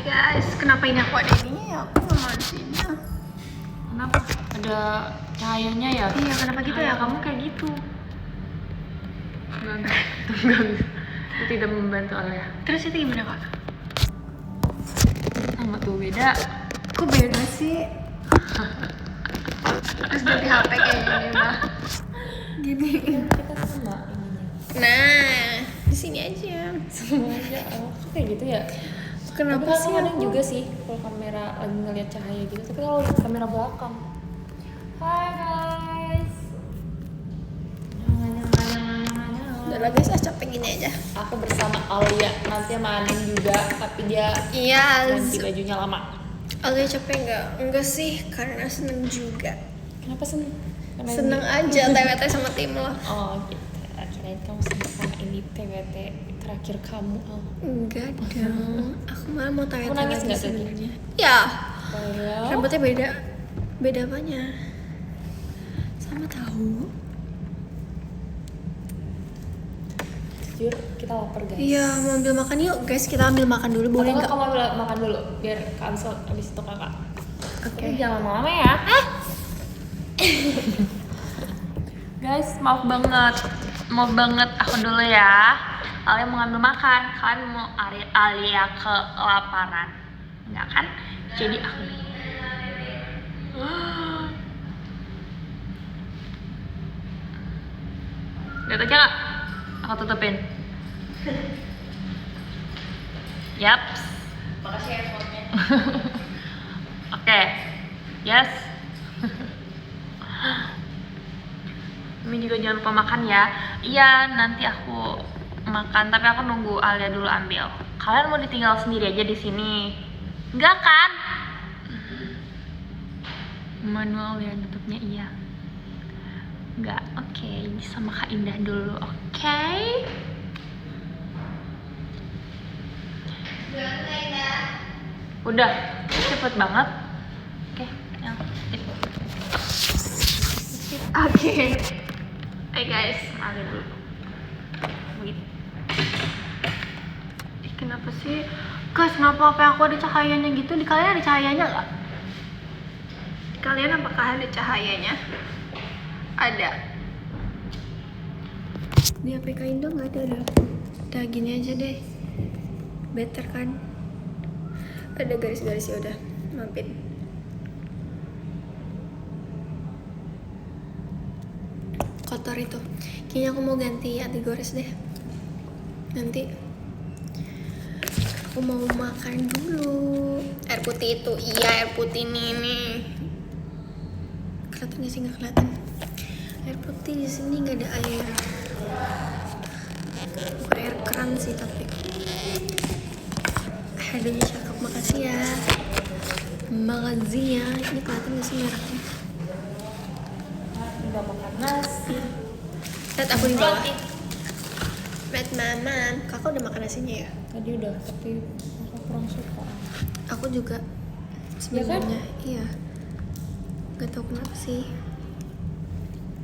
guys, kenapa ini aku ada ininya ya? Aku nggak mau di sini. Kenapa? Ada cahayanya ya? Iya, kenapa gitu ya? Kamu kayak gitu. Enggak. Itu tidak membantu Alia. Terus itu gimana kak? Sama tuh beda. Kok beda sih? Terus ganti HP kayak gini mah. Gini. Kita sama ininya. Nah, di sini aja. Sama aja. Oh, kok kayak gitu ya? Kenapa tapi sih kadang aku? juga sih kalau kamera lagi ngeliat cahaya gitu, tapi kalau lihat kamera belakang. Hai guys. Udah lah guys, capek gini aja. Aku bersama Alia, nanti sama Anin juga, tapi dia Iya, ganti bajunya lama. Alia capek nggak? Enggak sih, karena seneng juga. Kenapa seneng? Karena Seneng ini- aja TWT sama tim lo. Oh gitu. Kirain kamu seneng karena ini TWT terakhir kamu. Oh. Enggak dong. Aku malah mau TWT Aku nangis lagi nggak tadi? sebenarnya. Ya, Well, rambutnya beda. Beda apanya? Sama tahu. jujur kita lapar guys. Iya, mau ambil makan yuk guys. Kita ambil makan dulu, boleh Atau nggak? kamu ambil makan dulu biar cancel abis itu kakak. Oke. Tapi jangan lama-lama ya. Guys, maaf banget aku dulu ya. Kalian mau ngambil makan, kalian mau Alia kelaparan, enggak kan? Jadi aku dulu. Lihat aja nggak? Aku tutupin. Yaps. Makasih ya fotonya. Oke, yes. Ini juga jangan lupa makan ya. Iya, nanti aku makan, tapi aku nunggu Alia dulu ambil. Kalian mau ditinggal sendiri aja di sini? Enggak kan? Manual ya tutupnya iya. Enggak, oke. Ini sama Kak Indah dulu, oke? Udah, cepet banget. Oke, yang itu. Oke. Hai guys, makan dulu. Begitu. Kenapa sih? Guys, kenapa apa aku ada cahayanya gitu? Di kalian ada cahayanya nggak? Di kalian apakah ada cahayanya? Ada. Di HP Kak Indo nggak ada. Udah gini aja deh. Better kan? Ada garis-garis ya udah. Mampin. Kotor itu. Kayaknya aku mau ganti anti gores deh. Nanti aku mau makan dulu. Air putih itu, iya air putih nih. Kelihatan nggak sih? Nggak kelihatan. Air putih di sini nggak ada air. Bukan air keran sih tapi. Aduhnya cakep, makasih ya. Makasih ya. Ini kelihatan nggak sih mereknya? Udah makan nasi. Lihat aku di bawah. Lihat mama. Kakak udah makan nasinya ya? Tadi udah, tapi aku kurang suka. Aku juga sebenarnya iya. Gak tau kenapa sih.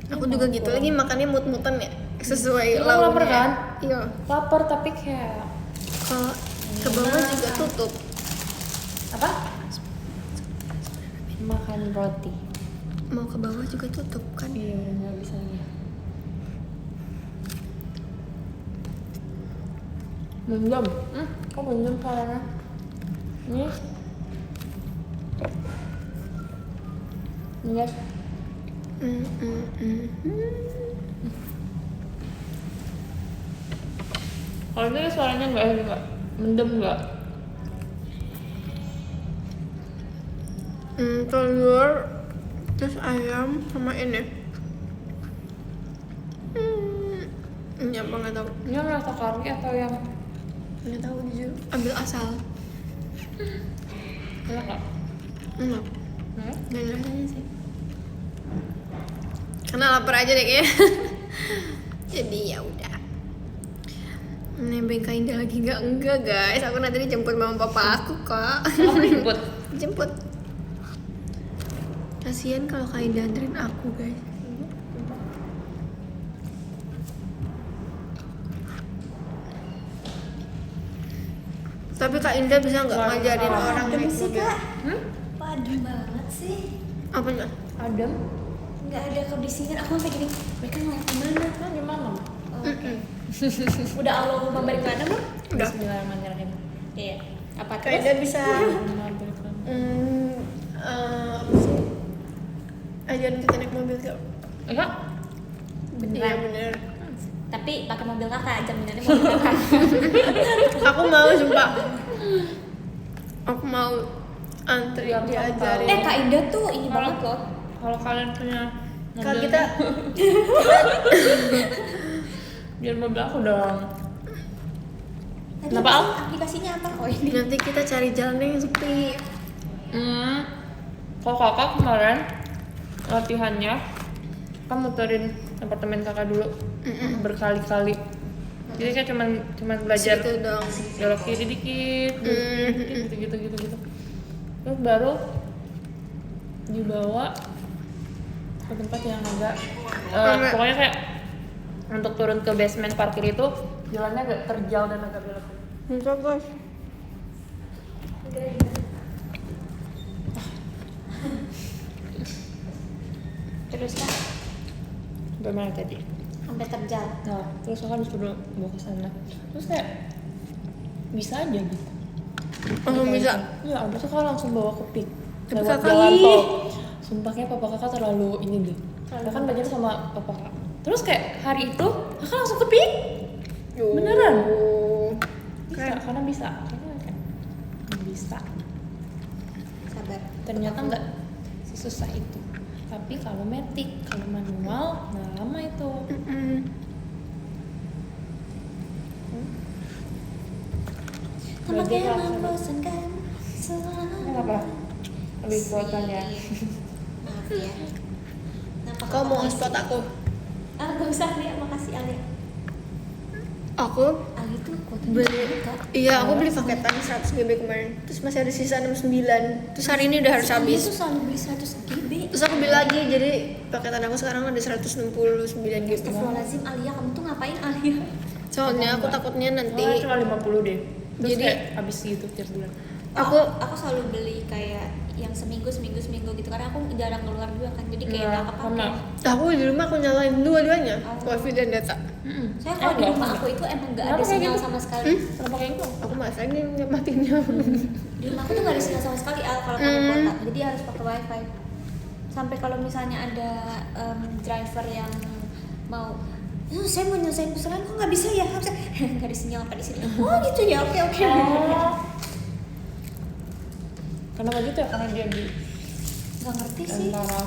Aku juga gitu lagi makannya mut-mutan ya sesuai Kamu lauknya. lapar kan? Iya. Lapar tapi kayak Kalau ke bawah juga tutup. apa? Makan roti. Mau ke bawah juga tutup kan? Iya, udah nggak bisa lagi. Belum. Kok belum soalnya? Ini. Ini guys. Kalau ini suaranya nggak mendem nggak? Telur, terus ayam sama ini. Ini apa nggak tahu? Ini rasa kari atau yang Nggak tahu jujur. Ambil asal. enak nggak? Enggak. Hmm? Nggak ada rasanya sih. Karena lapar aja deh kayaknya. Jadi ya udah. Nebeng Kak Indah lagi enggak guys. Aku nanti dijemput mama papa aku kak. Kamu jemput. Jemput. Kasian kalau Kak Indah anterin aku guys. Tapi Kak Indah bisa nggak ngajarin orang Adem naik sih mobil? Kak. Hmm? Kok adem banget sih? Apanya? Adem. Nggak ada kebisingan. Aku sampai gini, mereka ngeliat kemana? Nah, gimana? Oh, oke. Udah Allahumma barik lana belum? Udah. Bismillahirrahmanirrahim. Iya. Apa Kak terus? Indah bisa apa sih? Ajarin kita naik mobil Kak. Iya. Iya Beneran. bener. Tapi pakai mobil kakak, jaminannya mobil kakak. Aku mau sumpah. Aku mau antri Ya, diajarin. Kak Indah tuh ini banget loh. Kalau kalian punya Kalau mobil, kita biar mobil aku dong. Tadi Kenapa, apa Al? sih? Aplikasinya apa? Oh ini. nanti kita cari jalan yang sepi. Kalau kakak kemarin latihannya kan muterin apartemen kakak dulu berkali-kali. Jadi saya cuman belajar Situ dong. belok kiri dikit, gitu. Terus baru dibawa ke tempat yang agak pokoknya kayak untuk turun ke basement parkir itu jalannya agak terjal dan agak belok. Bisa guys. Terus kan Gimana tadi? sampai terjal. Nah, terus aku disuruh bawa ke sana. Terus kayak bisa aja gitu. Langsung bisa. Iya, ada tuh kakak langsung bawa ke pik Tapi lewat kakak jalan ih. tol. Sumpah kayak papa kakak terlalu ini deh. Kakak kan belajar sama papa kakak. Terus kayak hari itu kakak langsung ke pik. Beneran? Bisa, karena bisa. Karena kayak bisa. Sabar. Ternyata nggak sesusah itu. Tapi kalau matic, kalau manual, nah lama itu. Tampaknya Belajar membosankan Ini selalu. apa? Lebih kuatan ya. Maaf ya. Kenapa Kau mau kakak spot masih- aku? Gak usah Lia, makasih Alia. Aku Ali tuh kuotanya beli. banget, Kak. Iya, aku beli paketan 100 GB kemarin. Terus masih ada sisa 69. Terus hari ini udah harus Si Alia habis. tuh selalu beli 100 GB. Terus aku beli lagi, jadi paketan aku sekarang ada 169 GB. Astagfirullahaladzim, Alia, kamu tuh ngapain Alia? Soalnya aku takutnya nanti Oh, cuma 50 deh. Terus Jadi- kayak habis gitu tiap bulan. aku selalu beli kayak yang seminggu gitu karena aku jarang keluar juga kan, jadi kayak Iya, nggak kepake. sama. aku di rumah aku nyalain dua-duanya, wifi dan data. Saya kalau di rumah aku itu emang nggak ada Kenapa kayak sinyal gitu? sama sekali. Kenapa kayak gitu? Aku masangin matinnya. Di rumah aku tuh nggak ada sinyal sama sekali kalau pakai kuota, jadi harus pakai wifi. Sampai kalau misalnya ada driver yang mau saya mau nyelesain pesanan kok nggak bisa ya, harusnya nggak ada sinyal apa di sini. Oh gitu ya, oke. Oh. Kenapa gitu ya? Karena dia di Nggak ngerti sih. antara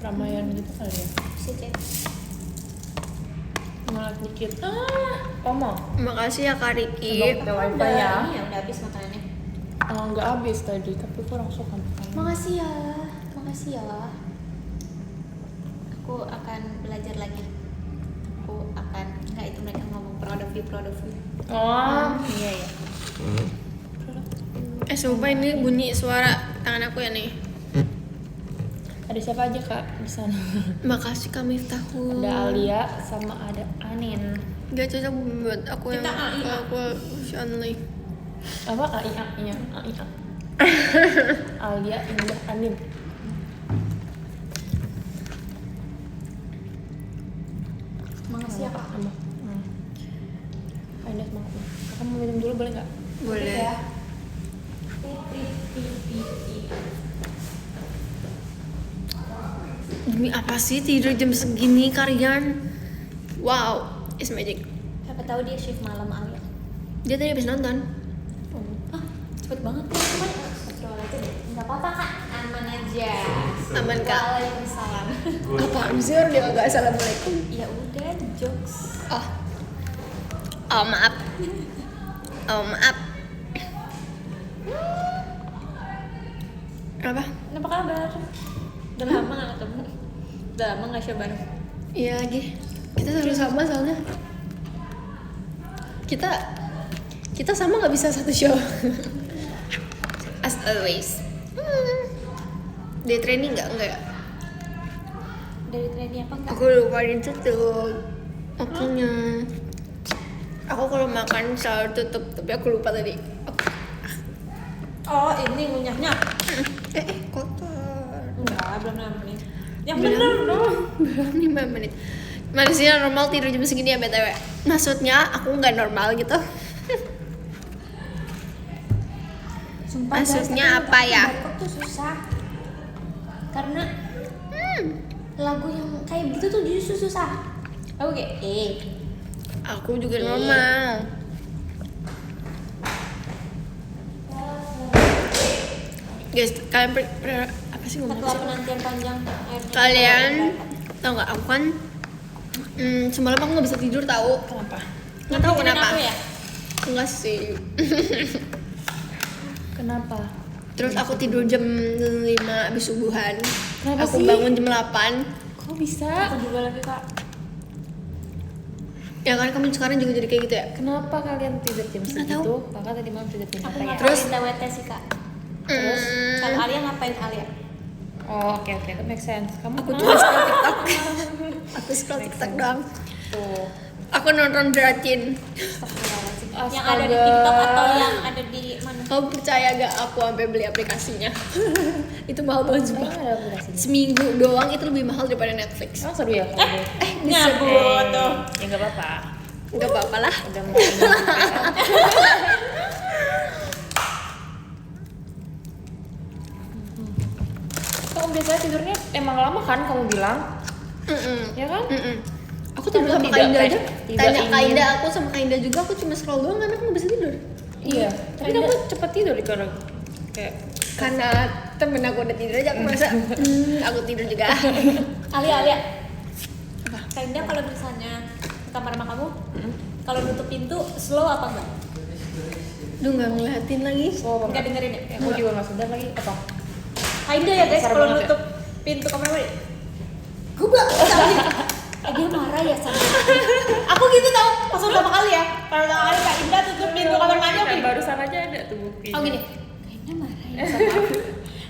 ramaian gitu kali ya. Sih Cek. Ngelak dikit. Oma. Makasih ya Kak Riki. Ada wifi ya. Ini ya udah habis makanannya. Nggak habis tadi, tapi kurang suka makan. Makasih ya. Aku akan belajar lagi. Aku akan itu mereka ngomong proud of you. Oh, iya ya. Sumpah ini bunyi suara tangan aku ya nih. Ada siapa aja kak di sana? Makasih Kak Miftahul. Ada Alia sama ada Anin. Gak cocok buat aku yang Kita AI. aku only. Apa AIA? Iya, AIA. Alia, Indah, Anin. Makasih ya kak. Sama. Indah semangat. Kakak mau minum dulu boleh nggak? Boleh. Ya. Demi apa sih tidur jam segini kalian? Wow, it's magic. Siapa tahu dia shift malam Alia. Dia tadi habis nonton. Cepet banget ya cuman scroll aja deh. Nggak apa-apa kak, aman aja. Aman, Kak. Waalaikumsalam. Apaan sih orang dia nggak assalamualaikum? Ya udah jokes. Oh maaf. Oh maaf. Apa? Apa kabar? Udah lama nggak ketemu. Udah lama nggak show bareng. Iya lagi. Kita selalu sama soalnya. Kita sama nggak bisa satu show. As always. Day training nggak ya? Dari training apa enggak? Aku lupa tutup. Waktunya. Aku kalau makan selalu tutup, tapi aku lupa tadi. Oke. Oh, ini ngunyahnya. Kotor. Enggak, belum 6 menit. Yang Belum. bener dong. Belum 5 menit. Manusia normal tidur jam segini ya BTW. Maksudnya aku nggak normal gitu. Sumpah, Maksudnya guys, apa ya? Bangkok tuh susah. Karena lagu yang kayak gitu tuh justru susah. Oke. Aku juga normal. Guys, kalian apa sih ngomong Setelah sih? penantian panjang Kalian tau nggak? Aku kan semalam aku nggak bisa tidur tahu. Kenapa? Nggak tahu Mikirin kenapa. aku ya? Enggak sih. Kenapa? Terus aku tidur jam 5 abis subuhan. Kenapa Aku sih? bangun jam 8. Kok bisa? Aku juga lagi kak. Ya kan kamu sekarang juga jadi kayak gitu ya? Kenapa kalian tidur jam Nggak segitu? Kakak tadi malam tidur jam Aku berapa ya? ngapain Terus? TWT sih kak. Terus? Kalau Alia ngapain Alia? Oh, oke, that make sense. Kamu Aku kenapa? cuma scroll TikTok. Aku scroll TikTok doang. Tuh. Aku nonton Dratin. Yang ada di TikTok atau yang ada di mana? Kamu percaya gak aku sampai beli aplikasinya? Itu mahal banget Emang sumpah. ada aplikasinya? Seminggu doang itu lebih mahal daripada Netflix. Emang seru ya? Nyabut tuh. Ya nggak apa-apa. Gak apa-apa lah. Udah mau ini juga kan. Kamu biasanya tidurnya emang lama kan kamu bilang? Ya kan? Aku tidur Kamu sama tidak Kainda kayak- aja. tidak Tanya ingin- Kainda, aku sama Kainda juga aku cuma scroll doang karena aku gak bisa tidur. Iya. Tapi kamu cepet tidur di karena kayak Karena temen aku udah tidur aja aku merasa aku tidur juga. Alia. Kayaknya kalau misalnya ke kamar sama kamu, kalau nutup pintu slow apa enggak? Duh gak ngeliatin lagi. oh, Enggak dengerin ya? aku juga nggak sadar lagi apa? Kayaknya ya guys Parah kalau banget ya? nutup pintu kamar mandi. Gubak dia marah ya sama aku gitu tau pas pertama kali ya. Kalau pertama kali Kak Indah tutup pintu kamar mandi aku Kayak gini. barusan aja ada tuh buktinya. Oh gini. Kayaknya marah ya sama aku.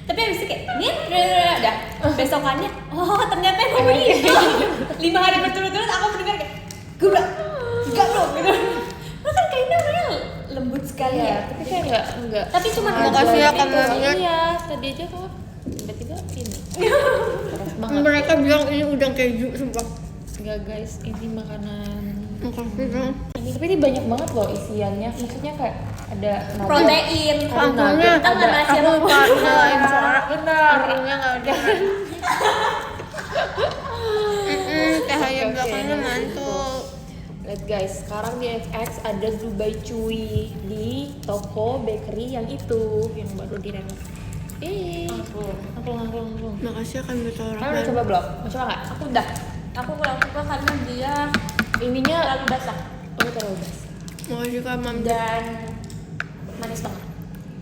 Tapi abis itu kayak ini udah besokannya oh ternyata emang begitu 5 hari berturut-turut aku mendengar kayak gubak enggak bro gitu. Lu kan kayaknya orangnya lembut sekali Iya, ya. tapi kayak enggak. Tapi cuma Makasih ya, pintu. kamu. Iya, tadi aja kok tiba-tiba ini. Keras banget. Mereka bilang ini udang keju sumpah. Enggak guys, ini makanan. Makasih dong. Tapi ini banyak banget loh isiannya. Maksudnya kayak ada nugget. Protein. Ampulnya Kita nggak nasi aku apa lupa nyalain suara. Benar. Ampulnya gak ada. Cahaya Oke, belakangnya nah, mantul. Lihat guys, sekarang di FX ada Dubai Chewy di toko bakery yang itu yang baru direnov. Angklung. Makasih akan betul Kamu udah coba belum? Mau coba nggak? Aku udah. Aku kurang suka karena dia Ininya terlalu basah terlalu basah. Makasih kak mam. dan manis banget.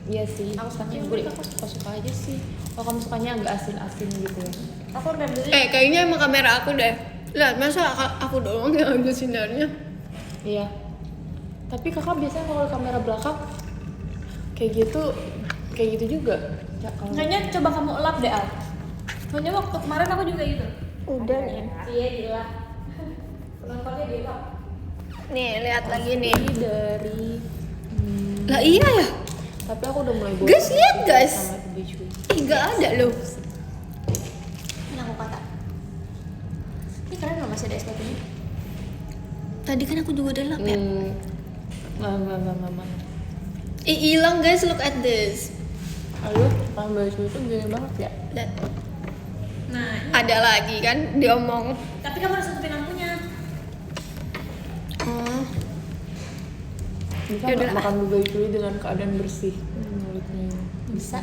Iya sih. Aku suka Tapi gurih. aku suka aja sih. Kalau kamu sukanya agak asin-asin gitu ya. Aku udah beli. Kayaknya emang kamera aku deh. Lihat, masa aku doang yang ada sinarnya? Iya. Tapi kakak biasanya kalau kamera belakang kayak gitu juga. Ya, kalau Kayaknya coba kamu elap deh Al. Soalnya waktu kemarin aku juga gitu. Udah nih. Iya gila. Penontonnya dia elap. Nih, lihat lagi nih. ini dari Lah iya ya? tapi aku udah mulai bosan Guys, lihat guys. sama Dubai Chewy. Gak ada loh. Ini aku kata. Ini keren loh masih ada SPP nya. Tadi kan aku juga udah lap ya. Mama. Hilang guys, look at this. Aduh, Kang Dubai Chewy itu gini banget ya. Lihat. Nah, Ada lagi kan diomong. tapi kamu harus tutupin lampunya. Oh, Bisa Yaudah. nggak makan Dubai Chewy dengan keadaan bersih? Mulutnya. Bisa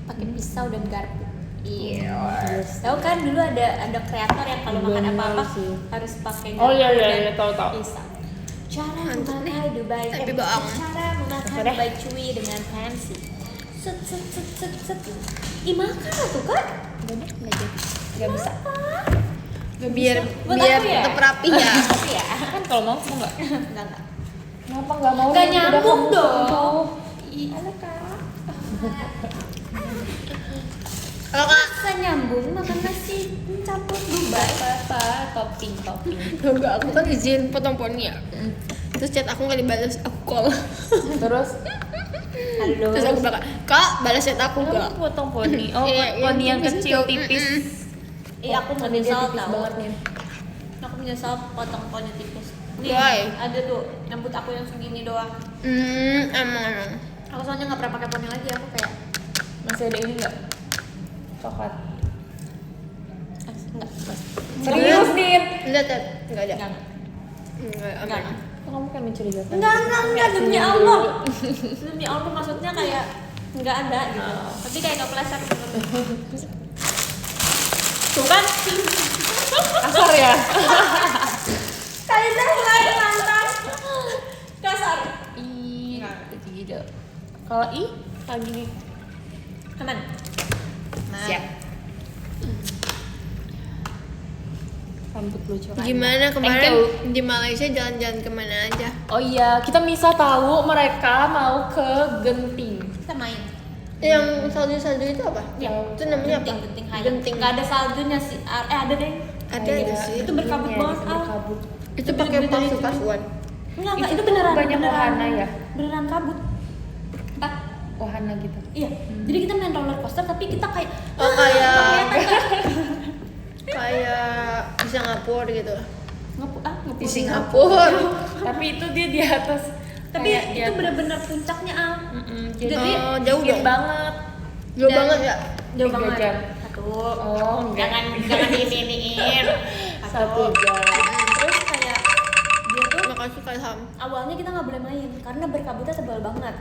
pakai pisau dan garpu. iya. Yes. Tahu kan dulu ada kreator yang kalau makan Bener apa-apa sih. harus pakai Oh, iya, garpu iya, dan iya, tahu. pisau. Cara Mantap memakai Dubai, Tapi bohong. cara memakan Oke deh. Dubai Chewy dengan fancy. Set. Dimakan lah tuh kan? Udah deh, nggak jadi. Nggak bisa. Biar Buat biar aku ya? tetap rapi ya. Iya. Kan kalau mau nggak? Enggak. Kenapa nggak mau? Nggak Udah nyambung kamu dong. sentuh. Iya kak. Kalau kak, Bisa nyambung makan nasi campur Dubai. Apa? Topping. enggak, aku kan izin potong poni ya. Terus chat aku nggak dibalas, aku call. Terus Halo. Terus aku bakal, Kak, balas chat aku Kamu gak? potong poni. Oh, Iya, poni yang tipis kecil itu. tipis. Iya, aku Poni dia menyesal tipis tau. banget nih. Aku menyesal potong poni tipis. Nih, Why? ada tuh rambut aku yang segini doang. Emang. Aku soalnya nggak pernah pakai poni lagi, aku kayak Masih ada ini nggak? Coklat. enggak. Serius nih? Enggak ada. Enggak. Enggak, Enggak. aman. Kok kamu kayak mencurigakan? Enggak, demi Allah. Demi Allah maksudnya kayak enggak ada gitu. Tapi kayak kepleset gitu. Tuh kan? Kasar ya? Kayaknya lain mantan. Kasar. Ih, tidak. Kalau kayak gini. Aman. Siap. Rambut lucu kan? Gimana Thank kemarin you. di Malaysia jalan-jalan kemana aja? Oh iya, kita bisa tahu mereka mau ke Genting. Kita main. Yang salju-salju itu apa? Yang Itu namanya apa? Genting hayam. Genting. Nggak ada saljunya sih. Ada deh. Ada Kayak sih. Itu berkabut ininya, banget, Al. berkabut. Itu pakai palsu-palsuan. Enggak, Itu itu tuh beneran. banyak beneran, wahana ya? Beneran kabut. Apa? Wahana gitu. Iya. Jadi kita main roller coaster tapi kita kayak Oh, kayak kelihatan kayak di Singapura gitu. nggak Di Singapura. Tapi itu dia di atas. Tapi kayak di itu atas. bener-bener puncaknya Al. Jadi Oh, jauh dikit dong. banget. Jauh Dan- banget ya. Jauh 3 banget. jam. Satu. Oh, enggak. Jangan ini-iniin. 1 jam. Terus kayak dia tuh Makasih Kak Ilham. awalnya kita nggak boleh main karena berkabutnya tebal banget.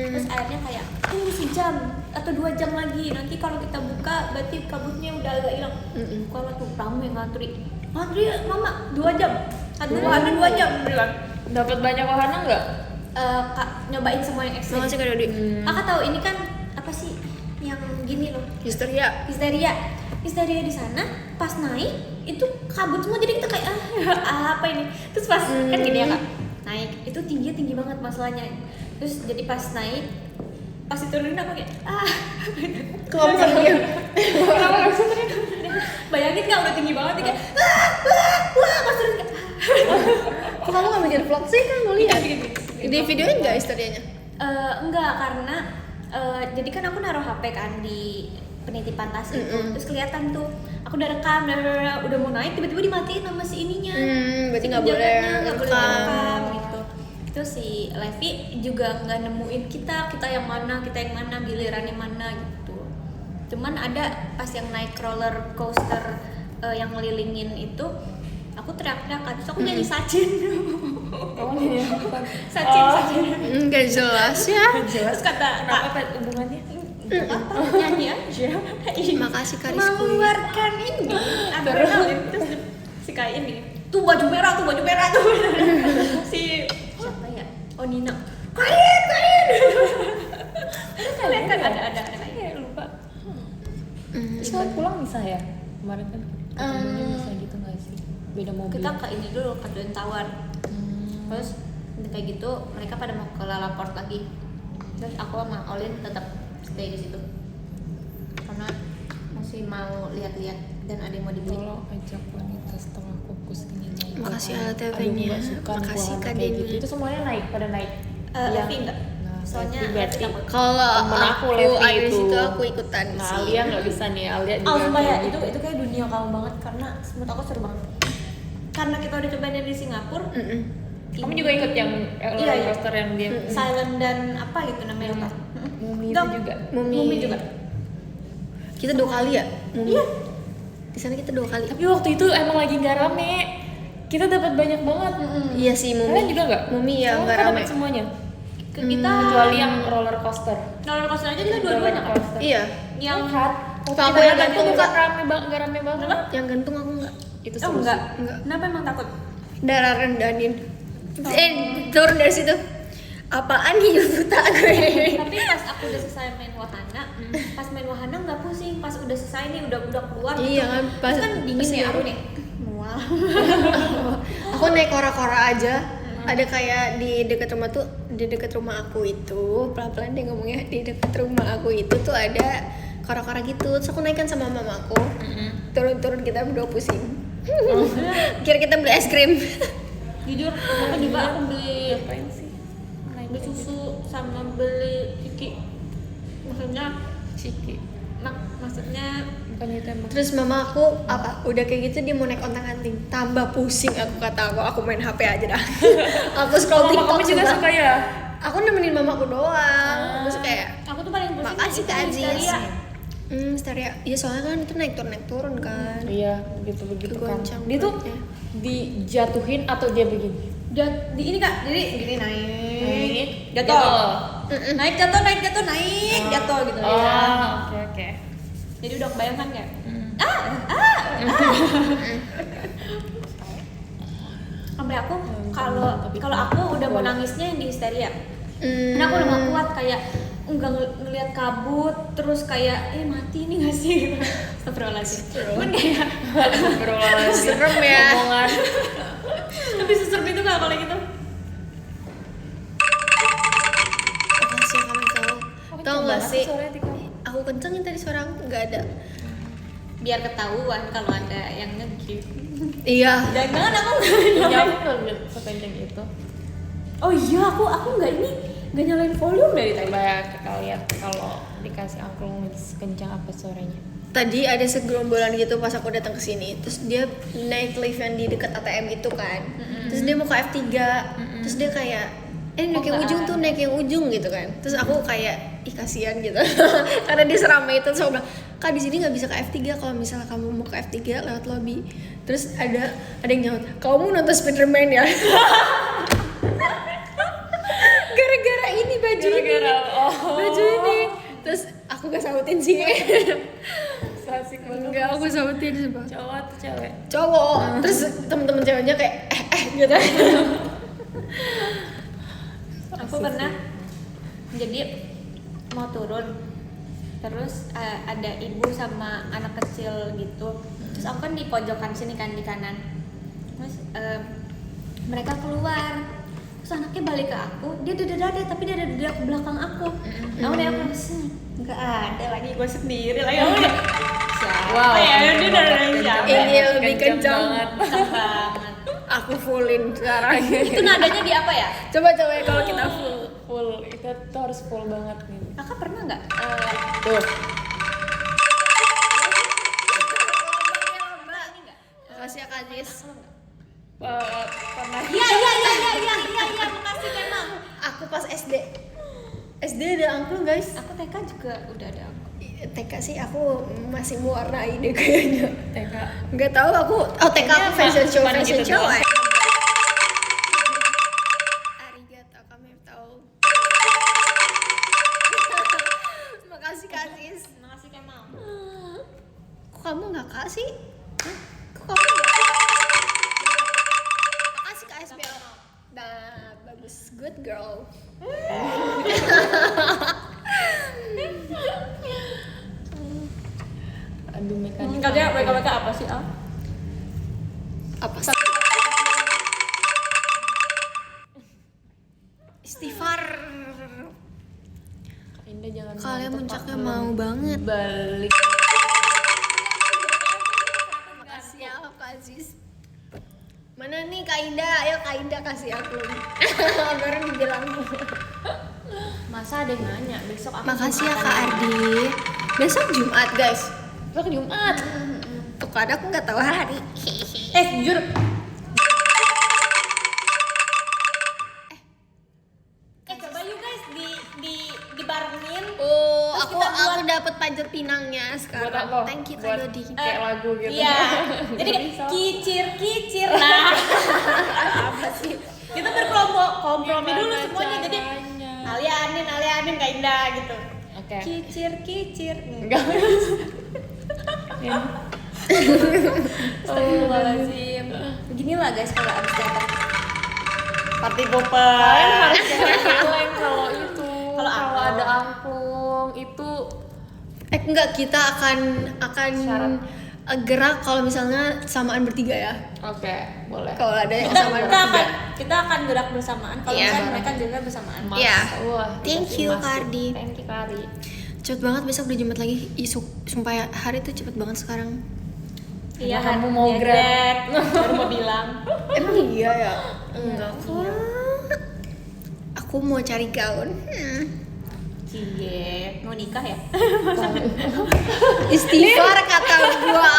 Terus Hmm. akhirnya kayak tunggu sejam atau 2 jam lagi, nanti kalau kita buka berarti kabutnya udah agak hilang. Kalau tuh rame ngantri mama 2 jam ada 2 jam bilang. Dapat banyak wahana nggak? Kak nyobain semua yang ekstrim. Makasih Kak Dodi. Kakak tahu ini kan apa sih yang gini loh, Histeria. histeria di sana pas naik itu kabut semua jadi kita kayak apa ini, terus pas kan gini ya kak naik itu tinggi banget masalahnya, terus jadi pas naik pas diturunin aku kayak Kamu dia. kenapa nggak bisa turun? Bayangin nggak udah tinggi banget kayak pas turun kayak Kok kamu nggak bikin vlog sih kan mau lihat? gitu. Di videoin nggak historianya? Enggak, karena jadi kan aku naruh HP kan di penitipan tas itu, terus kelihatan tuh aku udah rekam, udah mau naik tiba-tiba dimatiin sama si ininya. Berarti Si nggak boleh penjaganya nggak boleh rekam. rekam gitu. Itu si Levi juga nggak nemuin kita yang mana, gilirannya mana gitu. Cuman ada pas yang naik roller coaster yang ngelilingin itu, aku teriak-teriak kan, terus aku nyanyi Sachin. Oh iya. Sachin. Nggak jelas ya. Terus kata Kenapa apa hubungannya? apa nyanyi aja. Makasih Kak Rizky. Mengeluarkan ini adrenalin terus si kayak ini tuh baju merah tuh si siapa ya, oh Nina kain kalian kan ada Kayak lupa. Terus kamu pulang bisa ya? Kemarin kan ketemunya bisa gitu nggak sih? Beda mobil. kita ke ini dulu ke Duren Tower, terus kayak gitu mereka pada mau ke Lalaport lagi, terus aku sama Olin tetap stay di situ karena masih mau lihat-lihat dan ada yang mau dibeli. Tolong ajak wanita setengah fokus ini naik. Makasih Wahana. LTV-nya. Aduh, nggak suka nih Makasih wahana Kak kayak Denny. gitu. Itu semuanya naik, pada naik. Levi enggak, Nah, soalnya Levi berarti Levi takut. Kalau temen aku aku Levi ada di itu. situ aku ikutan Nah, sih. Alia nggak bisa nih. Alia juga. Sumpah ya, kayak itu gitu. kayak dunia kamu banget karena menurut aku seru banget. Karena kita udah cobain yang di Singapura, Kamu juga ikut yang roller Iya. coaster yang dia Silent dan apa gitu namanya lupa. Mumi itu Enggak. juga. Mumi juga. Kita 2 kali ya? Iya. Di sana kita 2 kali. Tapi waktu itu emang lagi nggak rame. Kita dapat banyak banget. Iya sih Kalian Mumi. juga nggak? Mumi ya Kalian nggak kan rame. dapat semuanya. Ke kita Kecuali yang roller coaster. roller coaster aja kita dua-duanya kan. Iya. Yang kan. Kalau aku yang gantung bukan Kak. rame banget, nggak rame banget. Yang gantung aku enggak. Itu oh seru enggak. sih. Enggak. Kenapa emang takut? Darah rendahin. Turun dari situ. Apaan nih buta gue? Tapi pas aku udah selesai main wahana, pas main wahana nggak pusing, pas udah selesai nih udah keluar Iya kan, pas- Terus kan dingin pas nih nyaru. aku nih. Mual. Aku naik kora-kora aja. Ada kayak di dekat rumah tuh, di dekat rumah aku itu, pelan-pelan deh ngomongnya, di dekat rumah aku itu tuh ada kora-kora gitu. Terus aku naikkan sama mama aku. Turun-turun kita berdua pusing. Kira kita beli es krim. Jujur, aku juga aku beli Ngapain sih? beli susu sama beli ciki. Maksudnya Ciki. maksudnya Bukannya tembak. Terus mama aku apa udah kayak gitu dia mau naik ontang-anting, tambah pusing aku kata aku main HP aja dah. Aku scroll Mama TikTok kamu juga sumpah. suka ya? Aku nemenin mamaku doang. Terus kayak aku tuh paling pusing makasih itu Kak di Aziz. Italia. Stereo. Iya soalnya kan itu naik turun kan. Iya, begitu kan. Kegoncang Dia tuh perutnya. dijatuhin atau dia begini? Di ini Kak, jadi naik, Jatuh. jatuh. Naik jatuh jatuh gitu Oh, ya. oke. Jadi udah kebayangkan kayak sampai aku kalau aku udah mau nangisnya yang di histeria. Karena aku udah gak kuat kayak enggak ngelihat kabut terus kayak mati nih gak sih? Astagfirullahaladzim. Cuman kayak Serem ya. Omongan. tapi seserem itu gak kalau gitu. Makasih ya kamu tahu nggak sih? Suaranya Tika. Aku kencengin tadi suara aku nggak ada. Biar ketahuan kalau ada yang nge-give. Iya. Jangan aku Iya, aku nggak lihat sekencang itu. Oh iya, aku nggak nyalain volume dari tadi. Coba ya kita lihat kalau dikasih angklung sekencang apa suaranya. Tadi ada segerombolan gitu pas aku datang ke sini. Terus dia naik lift yang di dekat ATM itu kan. Terus dia mau ke F3. Terus dia kayak naik yang ujung tuh, naik yang ujung gitu kan. Terus aku kayak kasihan gitu. Karena dia seramai itu. Terus aku bilang, "Kak, di sini nggak bisa ke F3 kalau misalnya kamu mau ke F3 lewat lobby." Terus ada yang nyaut, "Kamu nonton Spiderman ya?" Gara-gara ini baju ini. Baju ini. Terus aku gak sautin sih. Asik banget. Enggak, aku sautin sumpah. Cowok atau cewek? Cowok. Terus temen-temen ceweknya kayak gitu. Aku pernah jadi mau turun terus ada ibu sama anak kecil gitu. Terus aku kan di pojokan sini kan di kanan. Terus mereka keluar. Terus anaknya balik ke aku, dia dada tapi dia ada di belakang aku. Aku udah nggak ada lagi, gue sendiri lagi. Aku udah siapa ya? Dia dari siapa? Ini lebih kencang. Kencang banget. Aku fullin sekarang. Itu nadanya di apa ya? Coba ya kalau kita Full, itu tuh harus full banget nih. Kakak pernah nggak? Tuh. Makasih ya Kak Jis. Pernah. Iya, makasih Kemal. Aku pas SD ada angklung guys. Aku TK juga udah ada aku. TK sih aku masih mewarnai deh kayaknya. TK. Nggak tahu aku. TK aku fashion show gitu doang. Arigato kami tahu. Makasih Kak Jis. Makasih Kemal. Kok kamu nggak kasih? Kok kamu nggak? Makasih Kak SBL. Nah, bagus, good girl. Aduh, mekanik. Mereka apa sih Al? Apa sih? Istighfar. Kak Indah jangan Kalian mantep, puncaknya Pak. mau banget. Balik. Makasih ya Kak Aziz. Mana nih Kak Indah? Ayo Kak Indah kasih aku. Baru dibilang. Masa ada yang nanya besok aku. Makasih ya Kak Ardi. Besok Jumat guys. Besok Jumat. Tuh kan aku nggak tahu hari. Jujur. Coba yuk guys dibarengin. Oh, Terus aku kita buat- aku dapat panjat pinangnya Buat sekarang. apa? Thank you Kak Buat Dodi. kayak lagu gitu. Iya. Jadi kayak kicir. Nah, Apa sih? kita kompromi dulu Gimana semuanya. Jadi caranya? Alia Anin Kak Indah gitu. Oke. Kicir. Enggak. Astagfirullahaladzim. Beginilah guys kalau abis datang party Kalian popper. harus geleng kalau itu. Kalau Kalau ada angklung itu Enggak, kita akan Syarat. gerak kalau misalnya samaan bertiga ya. oke, boleh. Kalau ada yang kita, samaan kita bertiga. akan kita akan gerak bersamaan kalau Iya. misalnya mereka gerak bersamaan. Mas. Iya. Wah, Thank dikasih you, mas. Kardi. Thank you, Kari. Cepet banget besok udah Jumat lagi. Sumpah ya, hari tuh cepet banget sekarang. Iya Karena kan kamu mau ya, grab. baru mau bilang. Emang iya ya? Enggak kok. Aku mau cari gaun. Cie, mau nikah ya? Istighfar kata gua.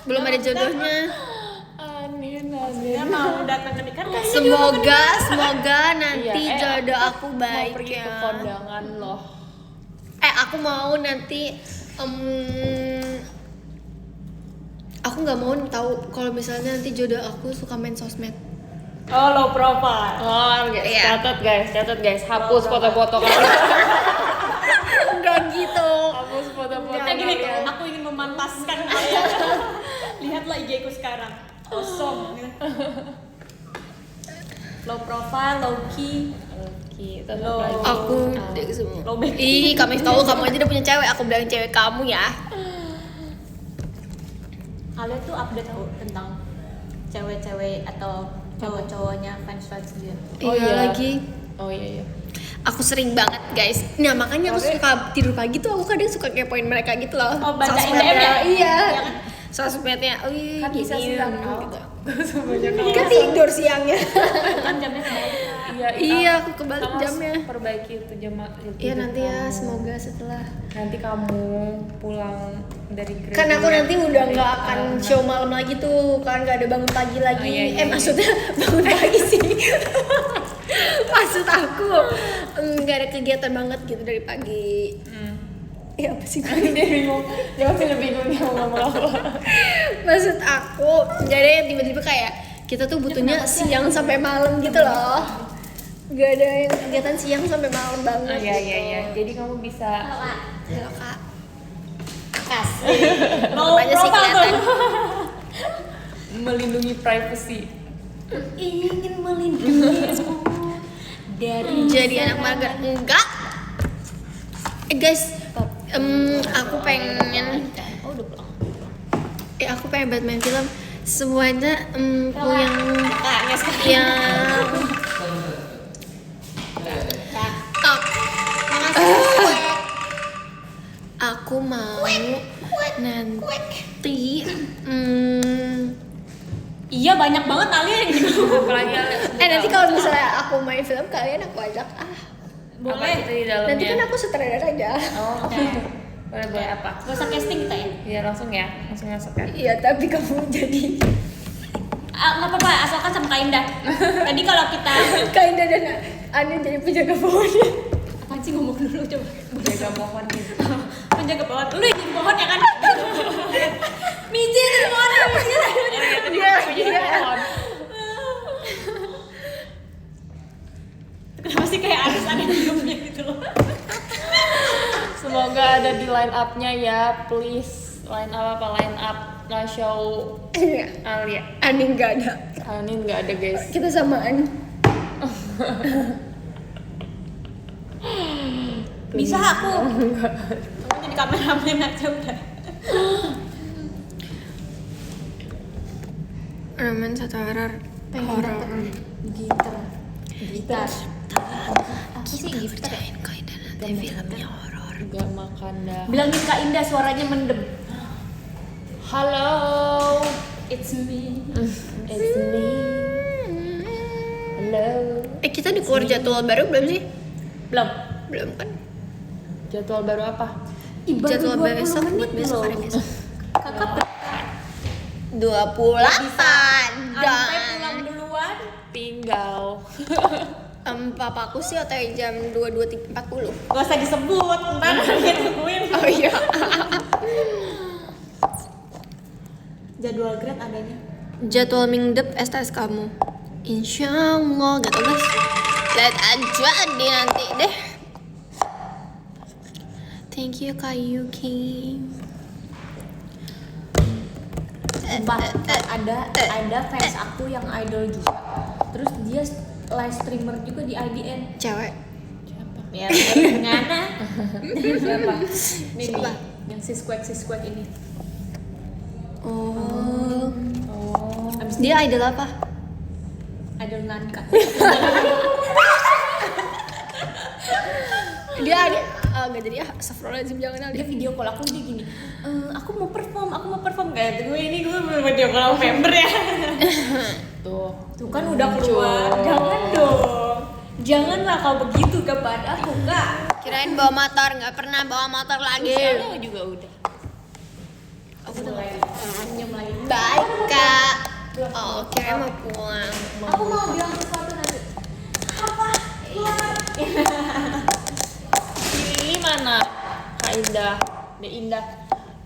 Belum ada jodohnya. Dia mau datang ke nikah kan? Semoga nanti Iya, jodoh aku baik mau pergi ya. ke kondangan loh. Aku mau nanti aku nggak mau tahu kalau misalnya nanti jodoh aku suka main sosmed. Oh, low profile. Oh, guys, Iya. catat guys, hapus foto-foto kalian. Enggak gitu. Hapus foto-foto Kayak gini, kalian. aku ingin memantaskan kalian. Lihatlah IG ku sekarang. Kosong. Low profile, low key. Oke, tetap Loh. lagi. Aku dek semua. Lobek. Ih, kamu tahu kamu aja udah punya cewek. Aku bilang cewek kamu ya. Kalian tuh update tahu tentang cewek-cewek atau cowok-cowoknya fans dia. Oh, Iya iya. lagi. Oh iya. Aku sering banget guys. Nah makanya aku Tapi- suka tidur pagi tuh. Aku kadang suka kepoin mereka gitu loh. Oh, bacain Sosmednya. DM ya? Iya. Iya kan? Sosmednya. Oh iya. Kan bisa gini, siang gitu. semuanya Kan tidur siangnya. Kan jamnya kembali. Iya, aku kebalik kamu harus jamnya. perbaiki itu jam Iya tidur nanti ya. kamu. Semoga setelah. Nanti kamu pulang dari gereja. Kan aku nanti udah nggak akan show malam lagi tuh. Kan nggak ada bangun pagi lagi. Oh, iya, iya, iya. Maksudnya bangun pagi sih. Maksud aku nggak ada kegiatan banget gitu dari pagi. Ya apa sih gue? Dia bingung. Dia masih bingung dia mau ngomong apa. Maksud aku nggak ada yang tiba-tiba kayak kita tuh butuhnya siang sampai malam gitu loh. Gak ada yang kegiatan siang sampai malam banget. Oh iya gitu. iya iya. Jadi kamu bisa Halo kak. Kasih. Low Banyak sih profile kelihatan. tuh. melindungi privacy. Ingin melindungimu dari Jadi anak mager enggak? Guys, aku pengen Oh, udah pulang. aku pengen buat main film semuanya yang Kakaknya sekarang. yang aku mau nanti Iya, banyak banget Alia yang gitu. Apalagi nanti kalau misalnya aku main film kalian aku ajak Boleh. Apa itu di dalamnya? nanti kan aku sutradara aja. Oh, oke. Boleh apa? Gak usah casting kita ya. Iya langsung masuk kan. Iya tapi kamu jadi Nggak apa-apa, asalkan sama Kak Indah. Tadi kalau kita Kainda dan Anda jadi penjaga pohonnya. apaan sih ngomong dulu coba. Jaga pohon gitu. Penjaga pohon. Lu yang pohon ya kan? Miji itu pohon. Iya, iya. Kenapa sih kayak harus ada hidupnya gitu loh? Semoga ada di line up-nya ya, please. Line up apa line up? Nah show Iya. Alia. Ani nggak ada. Ini nggak ada guys. Kita samaan. Bisa aku. Kamu jadi kameramen aja udah. Ramen satu horor. Gitar. Apa sih gitar? Kainda nanti filmnya horor. Gak makan dah. Bilangin Kak Indah suaranya mendem. Halo, It's me. it's me. Halo. Kita dikeluar jadwal baru belum sih? Belum. Belum kan? Jadwal baru apa? Jadwal besok buat besok hari besok. Kakak 28 sampai dan pulang duluan. Tinggal. papaku sih OTW jam 22.40. Gak usah disebut, ntar kita tungguin. Oh iya. Jadwal grad adanya. Jadwal mingdep STS kamu. Insyaallah, gak tau guys. Lihat aja di nanti deh. Thank you Kak Yuki. Sumpah, ada fans aku yang idol juga. Terus dia live streamer juga di IDN. Cewek. Ya, ngana. Siapa? Nih, Siapa? yang si squad ini. Oh. Oh. Abis Dia idol apa? idol Nanka. Dia ada nggak jadi astagfirullahaladzim jangan Dia ada. video call aku dia gini. Aku mau perform kayak gue ini gue video call member ya. Tuh kan udah keluar. Jangan dong. Janganlah kau begitu kepada aku, Kak. Kirain bawa motor, nggak pernah bawa motor lagi. Sekarang juga udah. Aku udah senyum lagi. Baik kak. Oh, kirain mau pulang. Aku mau bilang sesuatu nanti. Apa? Lili mana? Kak Indah, Dek Indah.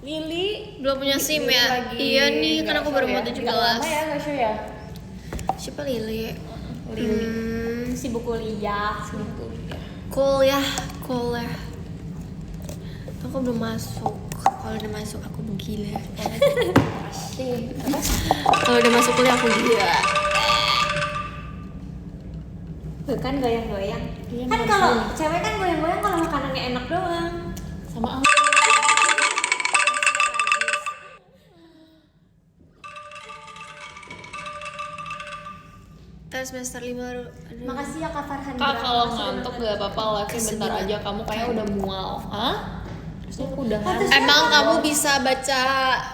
Lili Belum punya SIM ya? lagi Iya nih, kan nggak aku show baru ya? mau 17. Nggak lama ya nggak show ya? Siapa Lili? Lili. Sibuk kuliah. Kuliah. Aku belum masuk. Kalau udah masuk aku gila. Kalau udah masuk kuliah aku gila. Tuh kan goyang-goyang. Iya, Kan harus kalau dulu. cewek kan goyang-goyang kalau makanannya enak doang. Sama aku. Tes semester 5 aduh. Makasih ya Kak Farhan. Kak kalau Makasih ngantuk banget. gak apa-apa lah, sih bentar Kesedihan. aja kamu kayaknya udah mual. Hah? Terusnya aku udah ngantuk. Emang kamu bisa baca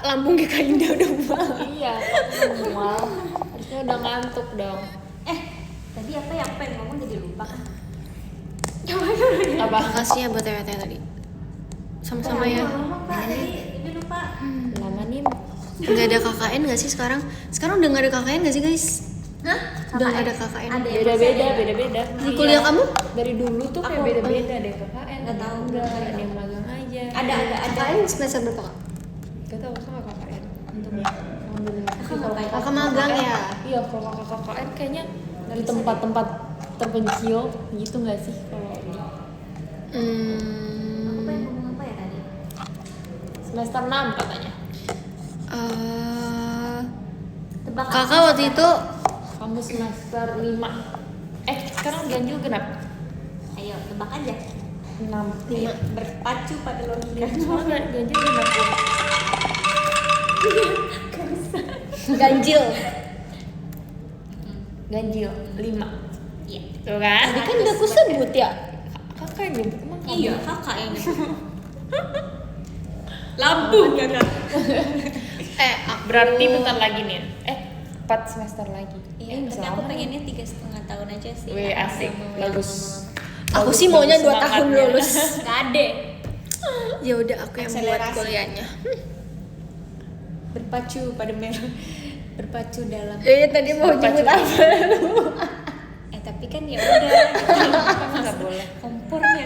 lambung Kak Indah udah mual? Iya, aku udah mual. Harusnya udah ngantuk dong. Tadi apa ya? Apa yang ngomong jadi lupa kan? Apa? Makasih ya buat TWT tadi. Sama-sama ya. Ngomong Pak, jadi lupa. Lama nih. Nggak ada KKN nggak sih sekarang? Sekarang udah nggak ada KKN nggak sih guys? Hah? Udah nggak ada KKN. Ada yang Beda-beda, masih ada. beda-beda. Di kuliah kamu? Dari dulu tuh kayak Aku- beda-beda deh KKN. Nggak tahu. Enggak, ada yang magang aja. Ada. KKN semester berapa kak? Gak tau, masa gak KKN? Untungnya. Alhamdulillah. Kakak ngapain? Kakak magang ya? Iya, kalau kakak KKN kayaknya di tempat-tempat terpencil gitu gak sih kalau di Aku pengen ngomong apa ya tadi? semester 6 katanya. Tebak Kakak waktu itu Kamu semester 5. Sekarang ganjil genap. Ayo, tebak aja. 6. Ayo, berpacu pada logika. Soalnya ganjil genap. ganjil. Ganjil 5. Iya. Tuh kan? Tadi kan udah aku sebut ya. Kakak yang nyebut emang kamu? Iya, kakak yang Lambung kakak. Berarti bentar lagi nih. 4 semester lagi. Iya, bisa tapi aku lama nih. pengennya 3,5 tahun aja sih. Wih, asik. Bagus. Aku Bagus, sih maunya 2 semangatnya. tahun lulus. Kade. Ya udah aku yang buat Akselerasi. kuliahnya. Berpacu pada merah. Berpacu dalam. Iya tadi mau jemput apa? Tapi kan ya udah. Nggak boleh. Kompornya.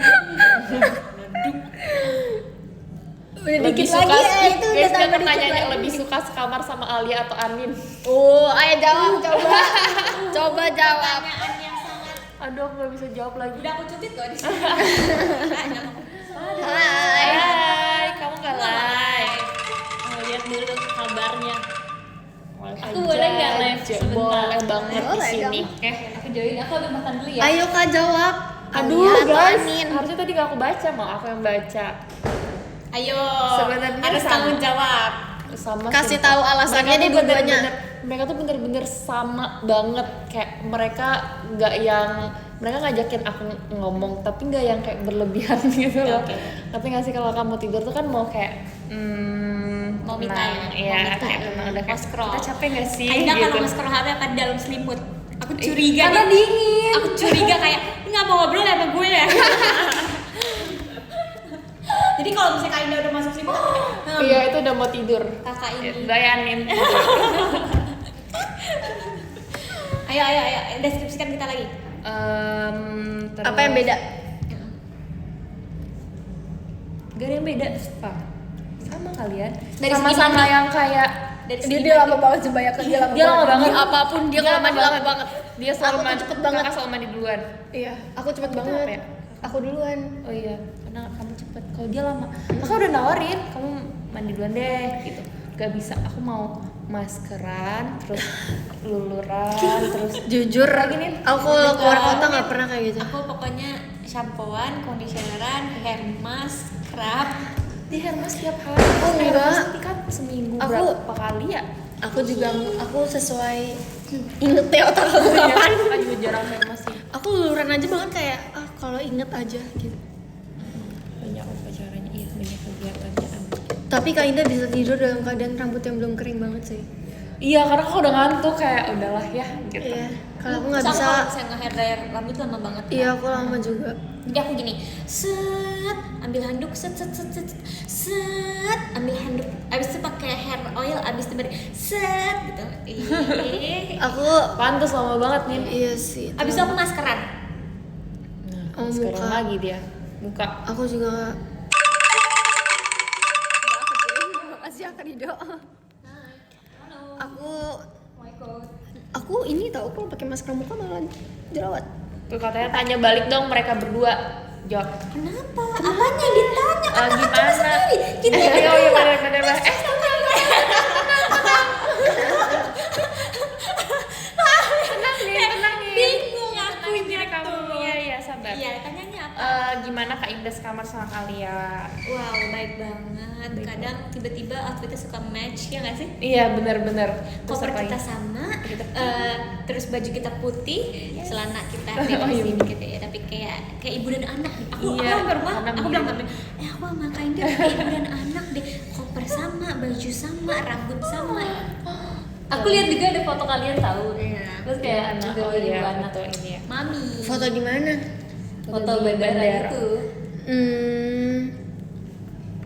Udah Lebih dikit suka lagi itu udah guys, tambah kan dikit tanyanya lagi. lebih suka sekamar sama Alia atau Anin? Ayo jawab coba. Coba jawab. Pertanyaan yang sangat. Aduh, aku nggak bisa jawab lagi. Udah aku cubit kok di sini. Hai. Hai, kamu nggak live? Mau lihat dulu kabarnya. Aku boleh nggak live sebentar? Boleh banget di Boleh sini. dong. Aku join, aku ambil makan dulu ya. Ayo kak jawab. Aduh Alia atau guys, Anin? harusnya tadi gak aku baca, mau aku yang baca. Ayo. Sebenarnya harus sama. tanggung jawab. Sama Kasih sumpah. tahu alasannya Mereka deh tuh dua-duanya. mereka tuh bener-bener sama banget, kayak mereka nggak yang mereka ngajakin aku ngomong tapi nggak yang kayak berlebihan gitu loh. Oke. Tapi nggak sih kalau kamu tidur tuh kan mau kayak Mau me tenang, time, iya mau me kayak time. tenang, udah kayak Mau scroll. kita capek nggak sih Aida gitu. kalau nge-scroll HP akan di dalam selimut. Aku curiga Karena nih. dingin. Aku curiga kayak "Ini nggak mau ngobrol sama gue ya. Jadi kalau misalnya Kak Indah udah masuk selimut, Iya itu udah mau tidur. kakak ini. Dayanin. Ayo, deskripsikan kita lagi. Apa yang beda? Gak ada yang beda, Pak. Sama kalian. Dari Sama-sama segi yang kayak Dari Dia segi dia lama banget sebanyakan Dia lama banget. Di apapun dia kalau mandi lama banget. Dia selalu Aku tuh mandi. cepet banget. Kakak selalu mandi duluan. Iya, aku cepet Itu banget. apa ya? Aku duluan. Oh iya, karena kamu cepet. Kalau dia lama, kakak udah nawarin, kamu mandi duluan deh, gitu. Gak bisa, aku mau maskeran, terus luluran, terus Jujur, Lagi nih. aku kalau keluar kota nggak pernah kayak gitu. Aku pokoknya shampooan, conditioneran, hair mask, scrub. di Hermes tiap hari. Oh, enggak. Pasti kan seminggu Aku- berapa kali ya? Aku juga aku sesuai inget ya otak aku kapan. Kakak juga jarang Hermes sih. Aku luluran aja bahkan kayak kalau inget aja gitu. Banyak upacaranya, iya banyak kegiatannya. Tapi Kak Indah bisa tidur dalam keadaan rambut yang belum kering banget sih. Iya, karena aku udah ngantuk kayak udahlah ya gitu. Iya, kalau aku nggak Sama bisa. kalau misalnya nge-hair dryer rambut lama banget. Iya, aku lama juga. Jadi aku gini, set, ambil handuk, set, ambil handuk, abis itu pakai hair oil, abis itu set, gitu. Aku Pantes lama banget nih. iya sih. Abis itu aku maskeran. Nah, Oh, sekarang muka. lagi dia muka. Aku juga. Makasih ya Kak Rido. Aku ini tahu kalau pakai masker muka malah jerawat. Tuh katanya tanya balik dong mereka berdua. Jawab. Kenapa? Apanya yang ditanya? Kan aku coba Gimana? sendiri. Kita Oh iya benar-benar. Tenang nih. bingung aku Tenang ini kamu. Iya sabar. Iya, tanyanya apa? Gimana Kak Indah kamar sama kalian? Wow, baik banget. Kadang tiba-tiba outfitnya suka match, ya nggak sih? Iya benar-benar. Terus Koper apa kita lagi? sama, Kita terus baju kita putih, celana kita Oh, beda iya. sedikit ya, tapi kayak ibu dan anak. Iya, Aku berubah, karena aku bilang mirip. aku sama Kak Indah kayak ibu dan anak deh. Koper sama, baju sama, rambut sama. Aku lihat juga ada foto kalian tahu. Iya. Terus kayak anak. ada Oh ibu iya anak. betul ini ya. Mami. Foto di mana? Foto di bandara bandara. itu.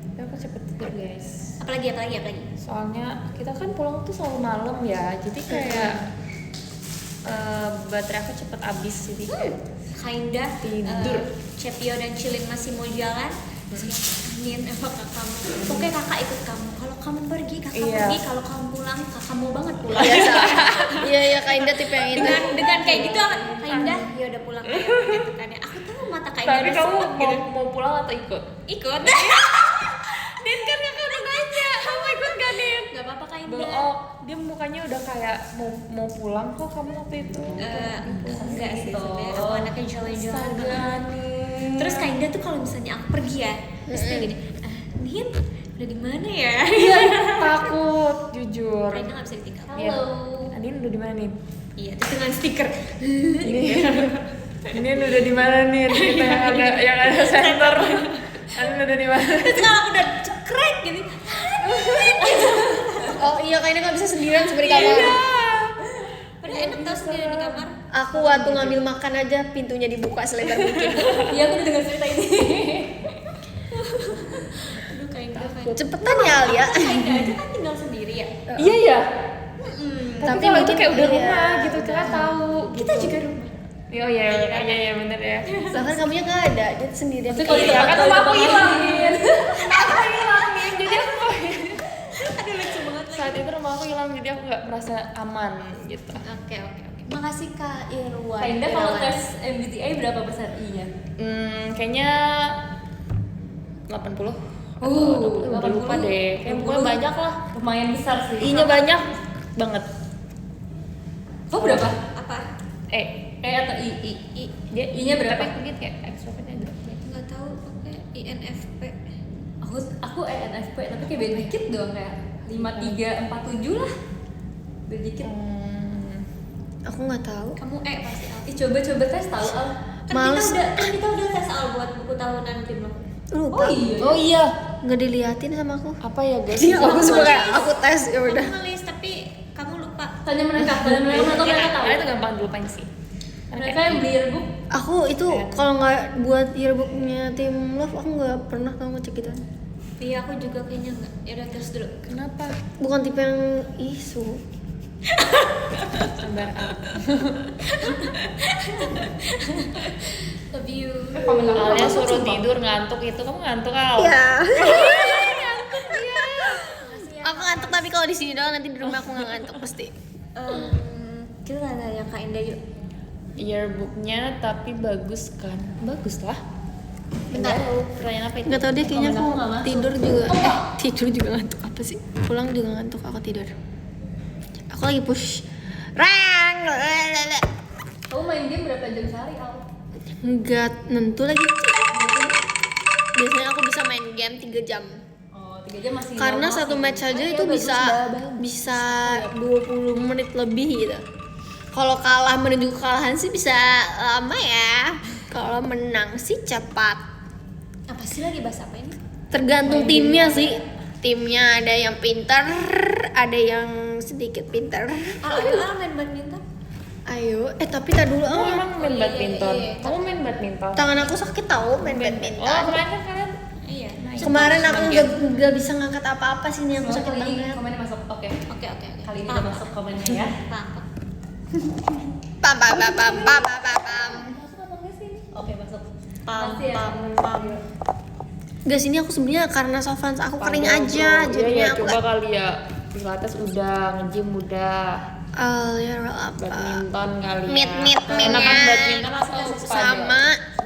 Ya, aku cepet tidur guys. Apalagi? Soalnya kita kan pulang tuh selalu malam ya, jadi kayak baterai aku cepet habis jadi kayak Kak Indah, Tidur. Cepio dan Cilin masih mau jalan. Terus kayak, Amin, apakah kamu? Pokoknya kakak ikut kamu. Kalau kamu pergi, kakak Iya. pergi. Kalau kamu pulang, kakak mau banget pulang. Biasa. Iya Kak Indah tipe yang itu. dengan kayak gitu, Kak Indah, ya udah pulang ayo gitu kan ya. Aku tahu mata Kak Indah tapi udah kamu sempet mau, gitu. mau pulang atau ikut? Ikut. Din kan kakak udah nanya, kamu ikut gak Din? Gak apa-apa Kak Indah. Bohong, dia mukanya udah kayak mau pulang kok kamu waktu itu. Enggak sih sebenarnya aku anaknya jalan-jalan. Astaga nih. Terus Kak Indah tuh kalau misalnya aku pergi ya, terus dia gini, Nin, udah di mana ya? takut jujur. Kak Indah nggak bisa ditinggal. Iya. Adin udah di mana nih? Iya, terus dengan stiker. Ini udah di mana nih? Kita yang ada center. Adin udah di mana? Terus kalau aku udah cekrek gitu. Oh iya Kak Indah nggak bisa sendirian seperti kamar. Udah enak tau sendiri di kamar. Aku waktu ngambil makan aja pintunya dibuka selebar mungkin. Iya, aku udah dengar cerita ini. Aduh, Kak Indah, Kak Indah. Cepetan ya Alia. Kak Indah aja kan tinggal sendiri ya. Iya ya. Tapi Tapi kalau itu mungkin kayak udah iya, rumah gitu kita tahu. Kita juga rumah. Oh iya bener ya. Bahkan kamunya nggak ada, dia sendirian. Maksudnya kalau Iya kan Kalau rumah aku itu hilangin. Aku hilangin jadi aku Aduh, lucu banget lagi. saat itu rumah aku hilang jadi aku nggak merasa aman gitu. Oke. Makasih Kak Irwan. Kak Indah kalau Irawan. tes MBTI berapa persen I-nya? Kayaknya 80. Uh, Udah lupa deh. Kayak pokoknya banyak lah. Lumayan besar sih. I-nya banyak banget. Kau berapa? Apa? E atau I? Dia I-nya berapa? Tapi mungkin kayak extrovertnya drop. Nggak tahu, pokoknya INFP. Aku ENFP tapi kayak beda dikit doang kayak 5347 lah. Beda dikit. Aku nggak tahu. Kamu pasti Al. Ih coba tes tahu Al. Males. Kita udah tes Al buat buku tahunan tim lo. Lupa. Oh iya. Oh iya. Nggak diliatin sama aku. Apa ya guys? Iya, aku suka kayak aku tes ya udah. Aku nulis tapi kamu lupa. Tanya mereka atau mereka tahu. Karena itu gampang dilupain sih. Mereka yang beli yearbook. Aku itu kalau nggak buat yearbooknya tim Love aku nggak pernah tahu ngecek gitu. Iya, aku juga kayaknya enggak. Ya udah terus dulu. Kenapa? Bukan tipe yang isu. Sabar ah. Love you. Alia suruh tidur ngantuk itu kamu ngantuk Al? Iya. Aku ngantuk tapi kalau di sini doang, nanti di rumah aku nggak ngantuk pasti. Kita tanya Kak Indah yuk. Yearbooknya tapi bagus kan? Bagus lah. Bentar. Pertanyaan apa itu? Nggak tahu deh kayaknya Komen aku aku nggak masuk. tidur juga. Tidur juga ngantuk apa sih? Pulang juga ngantuk aku tidur. Aku lagi push. Rang. Kamu main game berapa jam sehari Al? Nggak nentu lagi. Biasanya aku bisa main game 3 jam. Oh 3 jam masih. Karena normal satu sih. match aja Ah, itu ya, bagus. bisa 20 menit lebih gitu. Kalau kalah menuju kekalahan sih bisa lama ya. Kalau menang sih cepat. Apa sih lagi bahas apa ini? Tergantung timnya sih. Timnya ada yang pintar, ada yang sedikit pintar. Ayo main badminton. Ayo, tapi tak dulu. Kamu emang main iya, badminton? iya. Kamu main badminton? Tangan aku sakit tahu main badminton. Oh kemarin kan kalian Iya. Kemarin aku nggak bisa ngangkat apa-apa sih, ini aku sakit Kali ini banget. komennya masuk. Oke. Oke. Kali ini udah masuk komennya ya. Mantap. Pam pam pam pam pam pam pam. Masuk apa enggak sih? Oke, masuk. Pam Makasih ya. pam. Guys, ini aku sebenarnya karena soft aku kering Padahal aja, tuh, jadinya ya, aku coba kali ya. Pilates udah, nge-gym udah, ya apa? badminton kali ya. Meet Enakan ya. badminton atau Sama.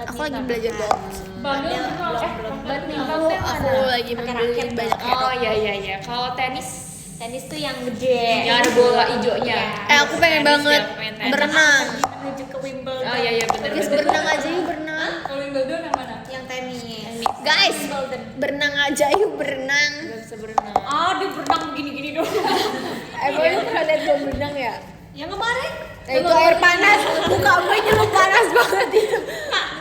Aku lagi belajar box. Badminton Aku lagi membeli banyak Oh iya. Kalau tenis Tenis tuh yang gede. yang ada bola hijaunya. Aku pengen Tenis banget ya, pengen tenis. berenang. Menuju ke Wimbledon. Oh iya bener. Guys, berenang aja yuk berenang. Kalau Wimbledon yang mana? Yang tenis. Guys, Wimbledon. berenang aja yuk berenang. Gak bisa berenang. Dia berenang begini-gini dong. Emang lu pernah lihat gue berenang ya? Yang kemarin? Itu air panas, muka gue nyelup panas banget itu.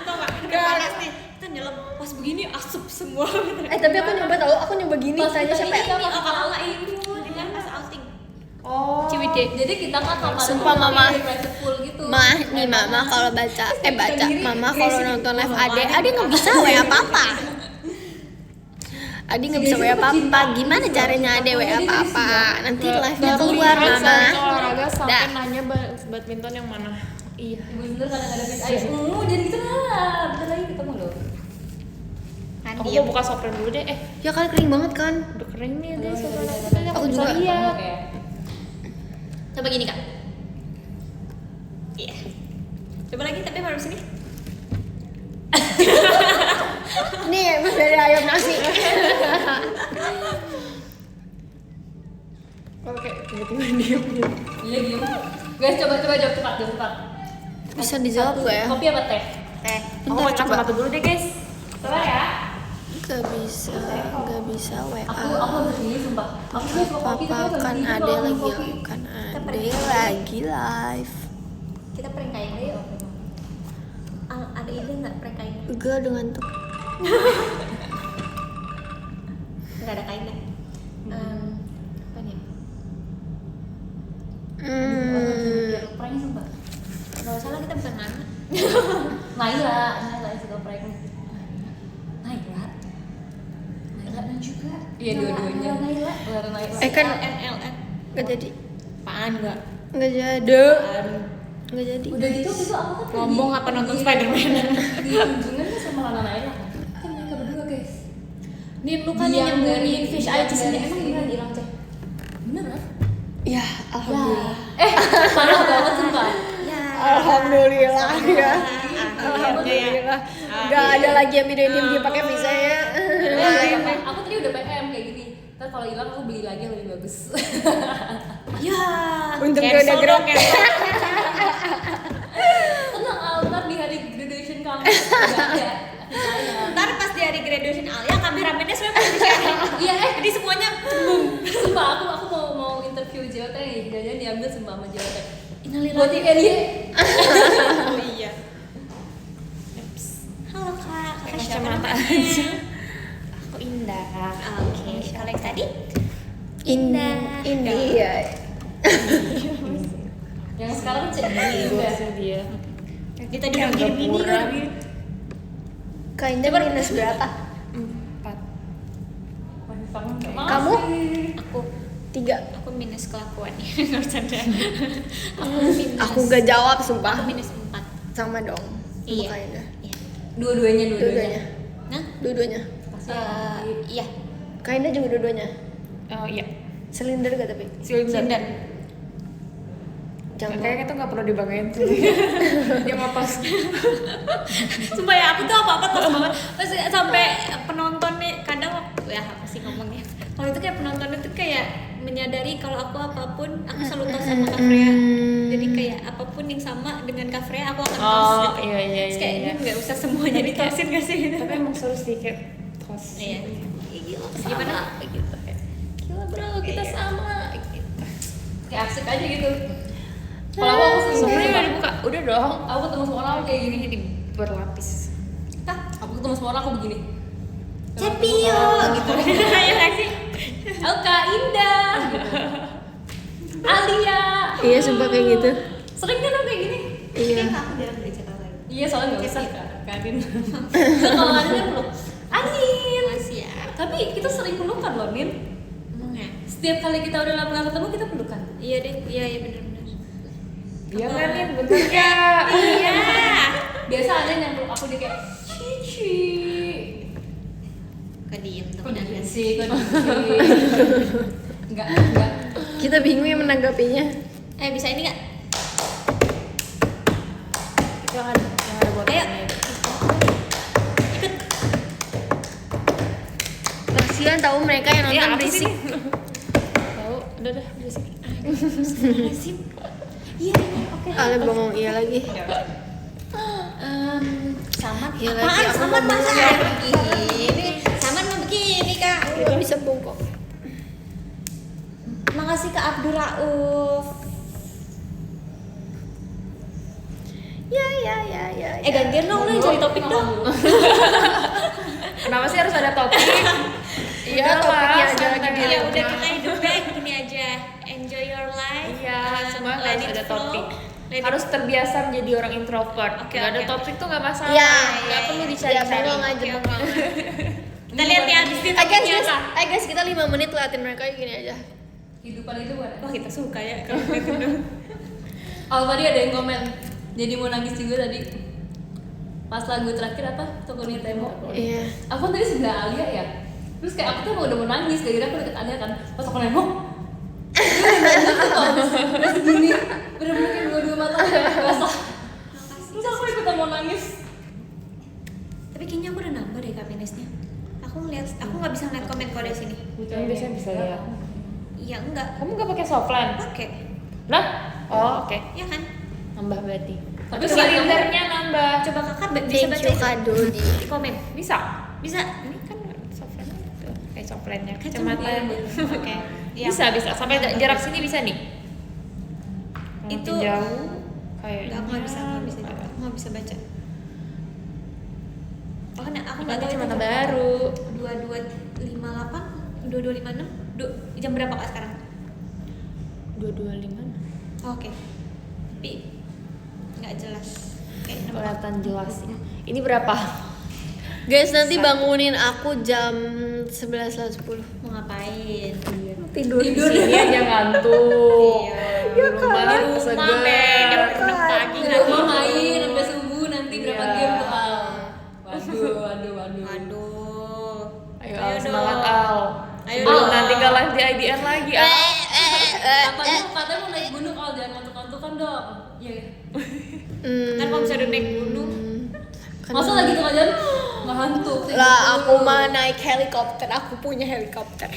Tau gak? Udah panas nih. Kita nyelam pas begini asap semua. Tapi aku nyoba tahu, aku nyoba gini. Tanya siapa ya? Kakak itu dengan pas outing. Oh. Ciwidey. Jadi kita nggak kamar Sumpah, Mama. private pool gitu. Nih mama kalau mama kalau nonton live Ade nggak bisa WA papa. Ade nggak bisa WA papa. Gimana caranya Ade WA papa? Nanti live-nya keluar mama. Olahraga sampai Dah. nanya badminton yang mana? Iya. Ibu bener kadang ada bis air. Jadi gitu lah. Bentar lagi ketemu loh. Aku mau buka sopren dulu deh. Ya kan kering banget kan? Udah kering nih deh sopren Aku juga. lihat. Oke. Coba gini kak. Iya. Coba lagi tapi baru sini. Nih mas dari ayam nasi. Kalau kayak tiba-tiba diem gitu. Iya diem. Guys coba jawab cepat. Bisa dijawab gak ya? Kopi apa teh? Teh. Aku mau kacamata dulu deh guys. Coba ya. Gak bisa WA. Aku harus ini sumpah. Aku tuh suka kopi Papa tapi kan gitu Ade kalau lagi kopi. lagi live. Kita prank kain deh yuk. Ada ide nggak prank kain? Enggak dengan tuh. Nggak ada kainnya. Apa nih? Biar prank sumpah. Nggak usah lah, kita bukan mana. Naila yang suka prank. Naila juga. Iya dua-duanya. Naila. Kan LN. nggak jadi. Apaan nggak? Nggak jadi. Nggak jadi. Udah gitu aku kan Ngomong apa nonton Spider-Man? Di kunjungan tuh sama Lana Naila kan mereka berdua guys. Nih lu kan yang nyembunyiin fish eye di sini. Emang gimana hilang cek? Beneran? Ya, alhamdulillah. Parah banget sumpah. Ya. Alhamdulillah ya. Alhamdulillah. Nggak ada lagi yang diem dia pakai visa ya. Aku tadi udah PM kayak gini. Ntar kalau hilang aku beli lagi yang lebih bagus. Ya. Untung dia udah gerak. Tenang Al, ntar di hari graduation kamu udah ada. Ntar pas di hari graduation Alia, kameramennya sebenarnya pasti sharing. Iya Jadi semuanya boom. sumpah aku mau interview JOT nih, jangan diambil sumpah sama JOT. Innalillahi. Buat kayak dia. Oh iya. Halo kak, kakak siapa Kacamata namanya? aja. Aku Indah. Oke, kalau yang tadi? India. Yang sekarang cek udah. Dia. Dia tadi udah gini gini. Kayaknya minus berapa? 4. Kamu? Aku 3. aku minus kelakuan nih, nggak bercanda. Aku minus. Aku gak jawab sumpah. Aku minus 4. Sama dong. Iya. Kayaknya. Iya. Dua-duanya. Nah, Dua-duanya. iya. Kayaknya juga dua-duanya. Oh iya. Silinder gak tapi? Silinder. Jangan. Kayaknya itu nggak perlu dibanggain tuh. Dia mapas. Sumpah ya, aku tuh apa-apa tos banget. Terus sampai penonton nih kadang ya apa sih ngomongnya. Kalau itu kayak penontonnya tuh kayak menyadari kalau aku apapun aku selalu tos sama Kak Freya. Jadi kayak apapun yang sama dengan Kak Freya aku akan tos Oh gitu. iya. Terus kayak ini nggak usah semuanya ditosin gak sih gitu. Tapi emang seru sih kayak tos. Iya. Gila, Gimana? gitu. Gila bro, kita Iya. sama. Kayak asik aja gitu. Kalau aku sering Sebenarnya gitu, udah dibuka. Udah dong. aku ketemu sama orang kayak gini. Jadi berlapis. Aku ketemu sama orang aku begini. Cepio gitu. Ya nggak sih? aku Kak Indah gitu. Alia. Iya sumpah kayak gitu. Sering kan aku kayak gini. Iya. Aku bilang dari cerita lagi. Iya soalnya nggak usah Kak Adin. Kalau Adin kan peluk Adin. Masih ya. Tapi kita sering pelukan loh Nin. Emang ya? Setiap kali kita udah lama gak ketemu kita pelukan. Iya deh, iya bener-bener. Iya kan Nin, bener ya. Iya. Biasa ada yang peluk aku dia kayak cici. Kediem Kok temen diem Anda. sih, kok diem sih. Enggak. Kita bingung ya menanggapinya. Bisa ini nggak? Jangan ada Ayo. botolnya. Ikut. Kasihan tahu mereka yang Iya, nonton apa sih berisik. ini? Tahu, udah berisik. Astagfirullahaladzim. Iya, oke. Ale bengong iya lagi. Saman. Iya lagi, Apaan? aku Saman mau masa bengong. begini? Saman mau begini kak. Gak bisa bongkok. Makasih Kak Abdur Rauf. Ya. Gantian dong lu cari topik dong. Kenapa sih harus ada topik? Iya, topiknya aja lagi santai. Ya udah kita hidupnya gini aja. Enjoy your life. Iya, semua let harus it ada flow. topik. Let it- Harus terbiasa menjadi orang introvert. Oke, Gak ada oke. topik tuh gak masalah. Iya, Gak perlu Ya dicari-cari. bengong aja bengong. Kita lihat ya abis itu topiknya apa. Guys, kita 5 menit liatin mereka gini aja. Hidupan itu buat. Wah kita suka ya kalau gitu. Oh tadi ada yang komen. Jadi mau nangis juga tadi. Pas lagu terakhir apa? Toko ni Temo. Iya. Aku kan tadi sebelah Alia ya. Terus kayak aku tuh udah mau nangis gara-gara aku deket Alia kan. Pas aku nengok. Terus gini. Bener-bener kayak dua-dua mata kayak basah. Terus aku ikutan mau nangis. Tapi kayaknya aku udah nambah deh happinessnya. Aku nggak bisa ngeliat komen kode sini. Kamu biasanya bisa lihat. Iya enggak. Kamu gak pakai softline? Pakai. Lah? Oh, oke. Iya kan? Nambah berarti. Tapi Tapi silindernya nambah. Coba kakak bisa Thank baca you itu kado di. di komen. Bisa. Bisa. Ini kan softline tuh. Kayak softline-nya. Kacamata. Kacamata. Oke. Iya. Bisa. Sampai jarak sini bisa nih. Kalau Itu- makin jauh kayak Enggak, aku nggak bisa. Aku nggak bisa baca. Oh, aku nggak tahu itu kacamata jam baru. 2258, 2256. Jam berapa kak sekarang? 225. Oh, oke. Tapi nggak jelas. Kayak nomor. Kelihatan jelas sih. Ini berapa? Guys, nanti bangunin aku jam 11.10. Mau ngapain? Tidur. Di sini aja ngantuk. Iya. Di rumah Di rumah, seger. men. Jam 6 pagi. Di rumah main sampai subuh nanti berapa Iya. game tuh Al? Waduh. Aduh. Ayo Al, semangat dong. Al. Ayo Sebelum dong. nanti gak live di IDN lagi Al. Katanya mau naik gunung Al, jangan ngantuk-ngantukan dong. Iya. Ntar kalau misalnya udah naik gunung, Masa lagi tengah jalan nggak ngantuk? Lah, aku mah naik helikopter. Aku punya helikopter.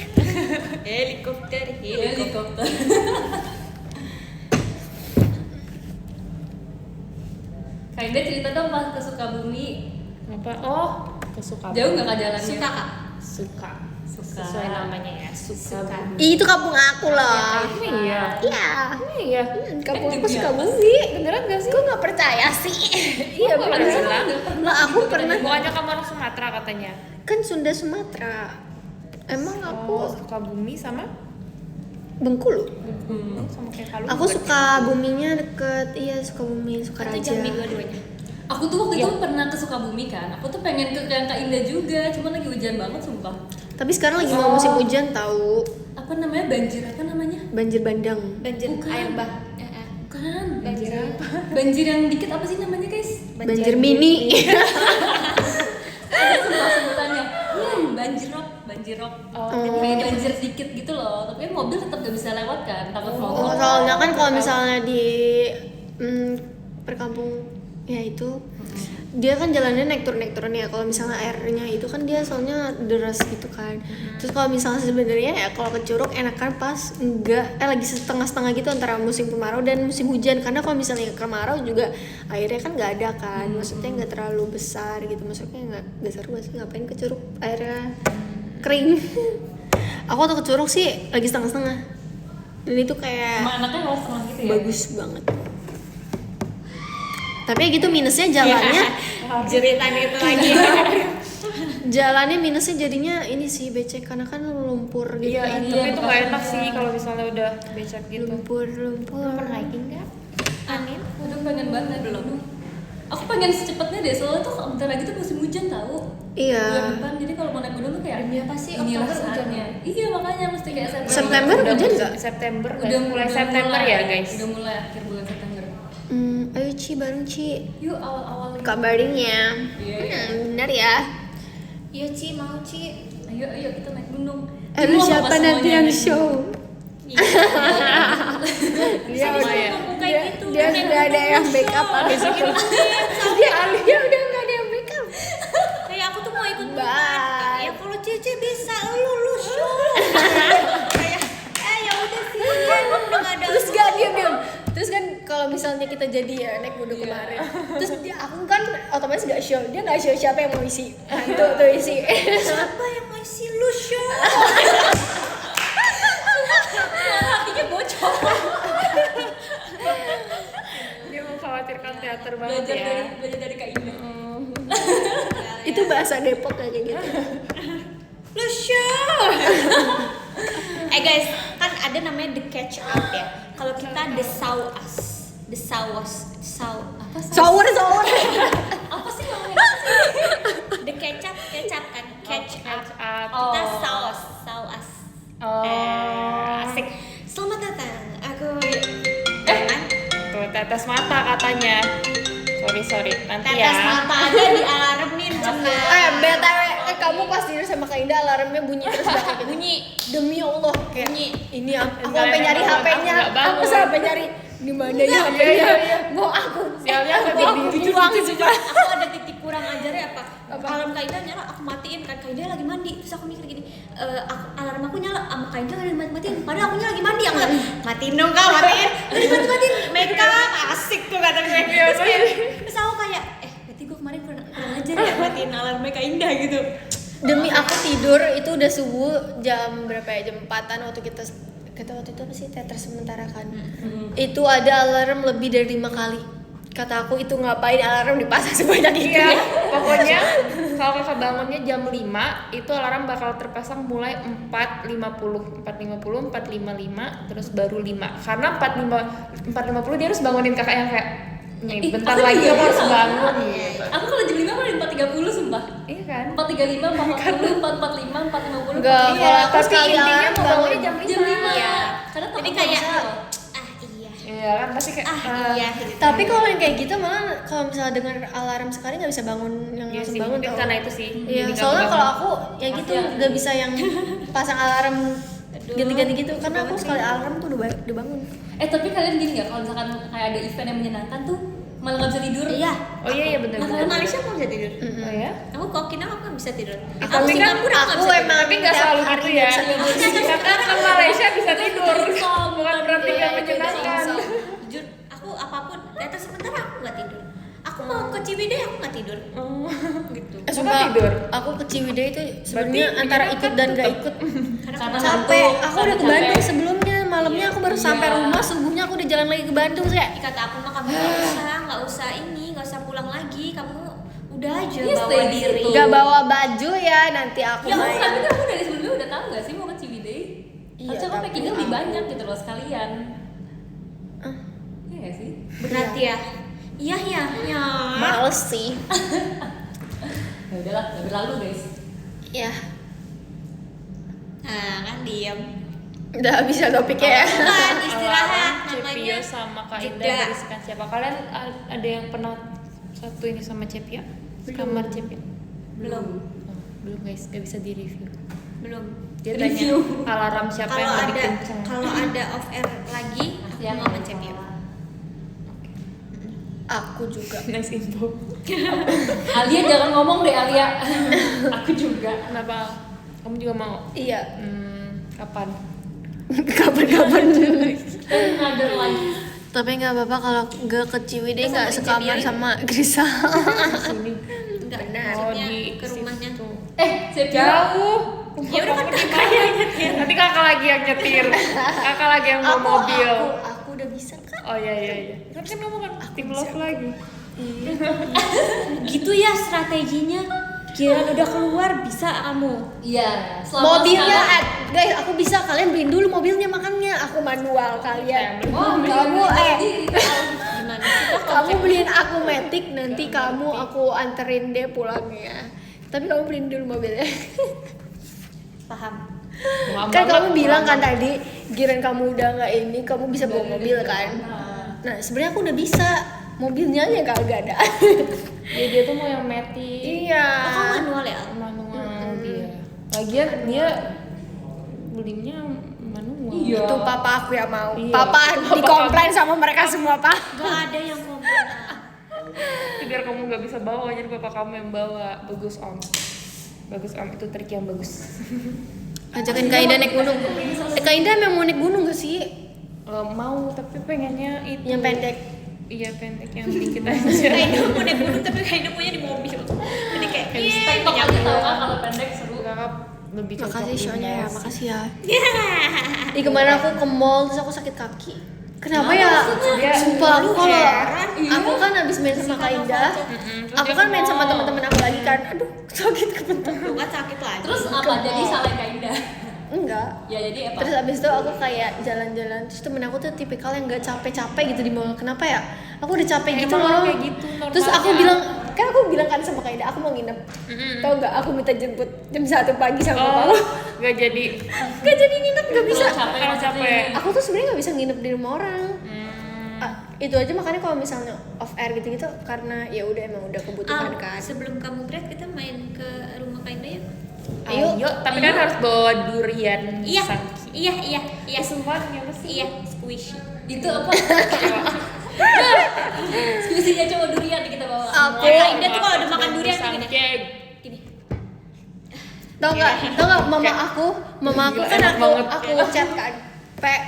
helikopter. Helikopter. Kak Indah cerita dong pas ke Sukabumi. Apa? Oh, kesuka. Jauh nggak kak jalannya? Suka kak? Suka. Suka. Sesuai namanya ya, suka. Ih, itu kampung aku lah. Iya. Iya. Iya. Kampung aku Demi suka apa bumi. Beneran gak sih? Gue nggak percaya sih. Iya Kok nggak bener. bilang? Lah aku pernah. Bukannya kamu orang Sumatera katanya? Kan Sunda Sumatera. Emang Oh, aku Sukabumi sama? Bengkulu. Sama kayak Palu. Aku suka buminya deket, iya Sukabumi, Itu Sukaraja. Jambi dua-duanya. Aku tuh waktu itu pernah ke Sukabumi kan. Aku tuh pengen ke yang Kak Indah juga, cuman lagi hujan banget sumpah. Tapi sekarang lagi mau musim hujan tahu. Apa namanya banjir? Apa namanya? Banjir bandang. Banjir Bukan. air bah. Bukan. Banjir apa? Banjir yang dikit apa sih namanya guys? Banjir mini. Ada sumpah sebutannya. Banjir rock. Oh. Kayak banjir dikit gitu loh. Tapi mobil tetap gak bisa lewat kan, takut Oh, mogok. soalnya kan kalau misalnya di perkampung ya itu dia kan jalannya naik turun ya. Kalau misalnya airnya itu kan dia soalnya deras gitu kan. Terus kalau misalnya sebenarnya ya kalau ke Curug enakan pas lagi setengah-setengah gitu antara musim kemarau dan musim hujan, karena kalau misalnya kemarau juga airnya kan nggak ada kan. Maksudnya nggak terlalu besar gitu. Maksudnya nggak besar banget sih, ngapain ke Curug airnya kering. Aku tuh ke Curug sih lagi setengah-setengah. Dan itu kayak Sama anaknya kalau setengah gitu ya. bagus banget. Tapi ya gitu minusnya jalannya. Jeritan itu lagi. Jalannya minusnya jadinya ini sih becek karena kan lumpur gitu. Iya, kan. tapi itu nggak enak sih kalau misalnya udah becek gitu. Lumpur. Pernah hiking nggak? Amin. Udah pengen banget belum. Aku pengen secepatnya deh, soalnya tuh bentar lagi tuh musim hujan tahu. Iya. Bulan depan, jadi kalau mau naik gunung tuh kayak Demi apa sih? inilah Oktober hujan saatnya. Iya makanya mesti kayak September Udah hujan nggak? September, Udah mulai September ya guys. Udah mulai akhir bulan September. Ayo Ci, bareng Ci. Yuk awal-awal lagi. Kabarinnya. Iya. Benar ya. Iya Ci, mau Ci. Ayo kita naik gunung. Aduh, Mau siapa apa nanti semuanya yang naik show? Dia Habis ya. ngomong kayak gitu. Dia naik udah ada gunung yang show. backup habis itu. Dia udah nggak ada yang backup. Kayak aku tuh mau ikut Bye. bukan. Ya kalau Cici bisa lu show. Kayak ya udah sih. Udah nggak ada. Terus gak diam. Terus kan kalau misalnya kita jadi ya naik gunung kemarin. Terus aku kan otomatis gak show. Dia gak show siapa yang mau isi. Nah, tuh isi. Siapa yang mau isi lu show? Hatinya bocor. Dia mengkhawatirkan teater banget Belajar ya. dari Kak Indah. Itu bahasa Depok kayak gitu. Lu show. Guys, kan ada namanya the catch up ya. Kalau kita the sauce. Apa sih? Sour. Apa sih namanya? The kecap kan catch up. Oh. Kita sauce. Asik. Selamat datang. Aku kan Tuh tetes mata katanya. Sorry nanti tetes ya. mata aja dialarmin cenah. BTW, kamu pas tidur sama Kak Indah alarmnya bunyi terus gak kayak gitu. Bunyi. Demi Allah kayak Bunyi. ini aku Enggak, sampai nyari emang HP-nya. aku nggak bangun. Aku sampai nyari di mana ya HP-nya. Mau aku Sialnya aku mau aku jujur, buang sumpah. Aku ada titik kurang ajar ya apa? Alarm Kaida nyala, aku matiin kan. Kaida lagi mandi. Terus aku mikir gini, alarm aku nyala, sama Kaida lagi matiin. Padahal akunya lagi mandi. Aku bilang, matiin dong Kak, matiin. Matiin. Make up, asik tuh kata gue. Terus aku kayak, berarti gue kemarin kurang ajar ya matiin alarmnya Kaida gitu. Demi aku tidur itu udah subuh jam berapa ya? Jam 4-an waktu kita waktu itu apa sih teater sementara kan. Itu ada alarm lebih dari 5 kali. Kata aku itu ngapain alarm dipasang sebanyak itu Iya, ya. pokoknya kalau kakak bangunnya jam 5 itu alarm bakal terpasang mulai 4.50, 4.55, terus baru 5. Karena 4.50 dia harus bangunin kakak yang kayak nih bentar aku lagi juga kamu harus gitu. bangun. Aku kalau jam 5 malah 4.30 sumpah. Iya kan? 4.35, 4.40, 4.45, 4.50. Enggak, Iya, kalau aku tapi sekali intinya alarm mau bangun bangunnya jam 5. Jam 5. Iya. Karena Jadi takut kayak, bosan. iya. Iya kan pasti kayak Iya. Gitu. Tapi kalau yang kayak gitu malah kalau misalnya dengar alarm sekali nggak bisa bangun yang Iya langsung sih, bangun mungkin tau. karena itu sih. Iya, Jadi nggak soalnya kebangun. kalau aku ya gitu Pasti nggak bisa yang pasang alarm Aduh, ganti-ganti gitu karena banget aku sih. sekali alarm tuh udah bangun. Tapi kalian gini nggak kalau misalkan kayak ada event yang menyenangkan tuh malah nggak bisa tidur? Iya. Oh iya benar. Aku ke Malaysia aku bisa tidur. Oh ya? Aku ke Okinawa aku nggak bisa tidur. Aku Tapi kan Singapura aku nggak aku bisa tidur. emang Tapi nggak tiap selalu hari gitu ya. bisa tidur. Karena ke Malaysia bisa tidur. Song, Bukan berarti Iya, nggak itu menyenangkan. sing-song. Jujur, aku apapun teater sementara aku nggak tidur. Aku mau ke Ciwidey aku nggak tidur. Gitu. Sumpah, tidur? aku ke Ciwidey itu sebenarnya Berarti antara menyenangkan ikut dan gak tetep. ikut. Karena aku Capek. Aku udah ke Capek. Bandung sebelumnya, malamnya aku baru Iya. sampai rumah, subuhnya aku udah jalan lagi ke Bandung sih. kata aku mah kamu nggak usah ini, nggak usah pulang lagi. Kamu udah aja Iya, bawa stay di diri. situ. Gak bawa baju ya, nanti aku Ya main. tapi kamu dari sebelumnya udah tahu nggak sih mau ke Ciwidey? Iya, Harusnya kamu tapi packingnya lebih aku- banyak gitu loh sekalian. Ah. Iya nggak sih? Berat ya. Iya ya. Males sih. Ya udahlah, udah berlalu guys. Ya, Nah kan diam. udah bisa topiknya ya. Kan istirahat Cepio namanya. sama Kak Indah jeda. berisikan siapa? Kalian ada yang pernah satu ini sama Cepio? Kamar Cepio? Belum. Oh, belum guys, gak bisa di review. Belum. Dia tanya alarm siapa yang Kalau lebih ada kenceng. kalau ada off air lagi, aku Yang mau ngecek ya. Aku juga. Nice info. Alia jangan ngomong deh Alia. Aku juga. Kenapa? Kamu juga mau? Iya. Kapan? Kapan-kapan. Ngader lagi. Tapi nggak apa-apa kalau nggak ke Ciwidey Terus nggak sama sekamar Cepio sama Grisa. Sini. Enggak, Benar. maksudnya di ke rumahnya. situ. Cepio. Jauh. Ya udah kan kakak yang nyetir. Nanti kakak lagi yang nyetir. Kakak lagi yang bawa mobil. Aku udah bisa kan. Oh iya. Tapi kan kamu kan tim love lagi. Gitu ya strateginya. Giliran udah keluar bisa kamu. Iya, selama Mobilnya, sekarang- guys, aku bisa. Kalian beliin dulu mobilnya makanya. Aku manual kalian. Oh, Kamu Gimana sih? kamu beliin aku Matic, nanti kamu aku anterin deh pulangnya. Tapi kamu beliin dulu mobilnya. Paham. Wah, Kan banget, kamu bilang kurang kan tadi, giran kamu udah nggak ini, kamu bisa bawa mobil kan? Nah, sebenarnya aku udah bisa. Mobilnya aja kagak ada. Ya dia tuh mau yang matic. Iya. Oh, kamu manual ya? Manual dia. Lagian dia belinya manual. Iya. Itu papa aku yang mau. Iya. Papa dikomplain sama mereka semua, Pak. Gak ada yang komplain. Itu biar kamu gak bisa bawa, jadi bapak kamu yang bawa. Bagus om. Bagus om, itu trik yang bagus. Ajakin Kak Indah naik gunung. Kak Indah memang mau naik gunung gak sih? Mau, tapi pengennya itu Yang pendek. Iya pendek yang dikit aja. Kayaknya mau naik gunung tapi kayaknya punya di mobil. Jadi kayak TikTok aja tau kan kalau pendek seru. Kakak lebih cocok Makasih di show-nya ya, mall. makasih ya. Ih, kemarin aku ke mall terus aku sakit kaki. Kenapa ya? Dia Sumpah aku kalau heran. aku kan habis main sama Kak Indah. Terus Aku dia kan ke main sama mall. teman-teman aku lagi kan. Aduh, sakit kebentuk. Lu kan sakit lagi. Terus apa jadi salah Kak Indah? Enggak. Ya jadi apa? Terus abis itu aku kayak jalan-jalan. Terus temen aku tuh tipikal yang gak capek-capek gitu di mall. Kenapa ya? Aku udah capek gitu Emang loh. kayak gitu, Terus aku normalnya. bilang, kan aku bilang kan sama Kak Indah, aku mau nginep. Tahu nggak? Aku minta jemput jam 1 pagi sama Oh, kamu. gak jadi. Gak jadi nginep, gak bisa. Kalau capek Kalau maksudnya. capek. Aku tuh sebenarnya nggak bisa nginep di rumah orang. Hmm. Itu aja makanya kalau misalnya off air gitu-gitu karena ya udah emang udah kebutuhan kan. Sebelum kamu break kita main ke rumah Kak Indah yuk. Ayo. Tapi kan harus bawa durian Iya, sangki. iya. Sumpah gimana sih? Iya, squishy. Itu apa? Diskusinya cowok durian nih kita bawa. Aku Kak Indah tuh kalau udah makan durian tuh gini. Sangke. Gini. tau nggak mama aku Gila, kan enak banget. aku chat kan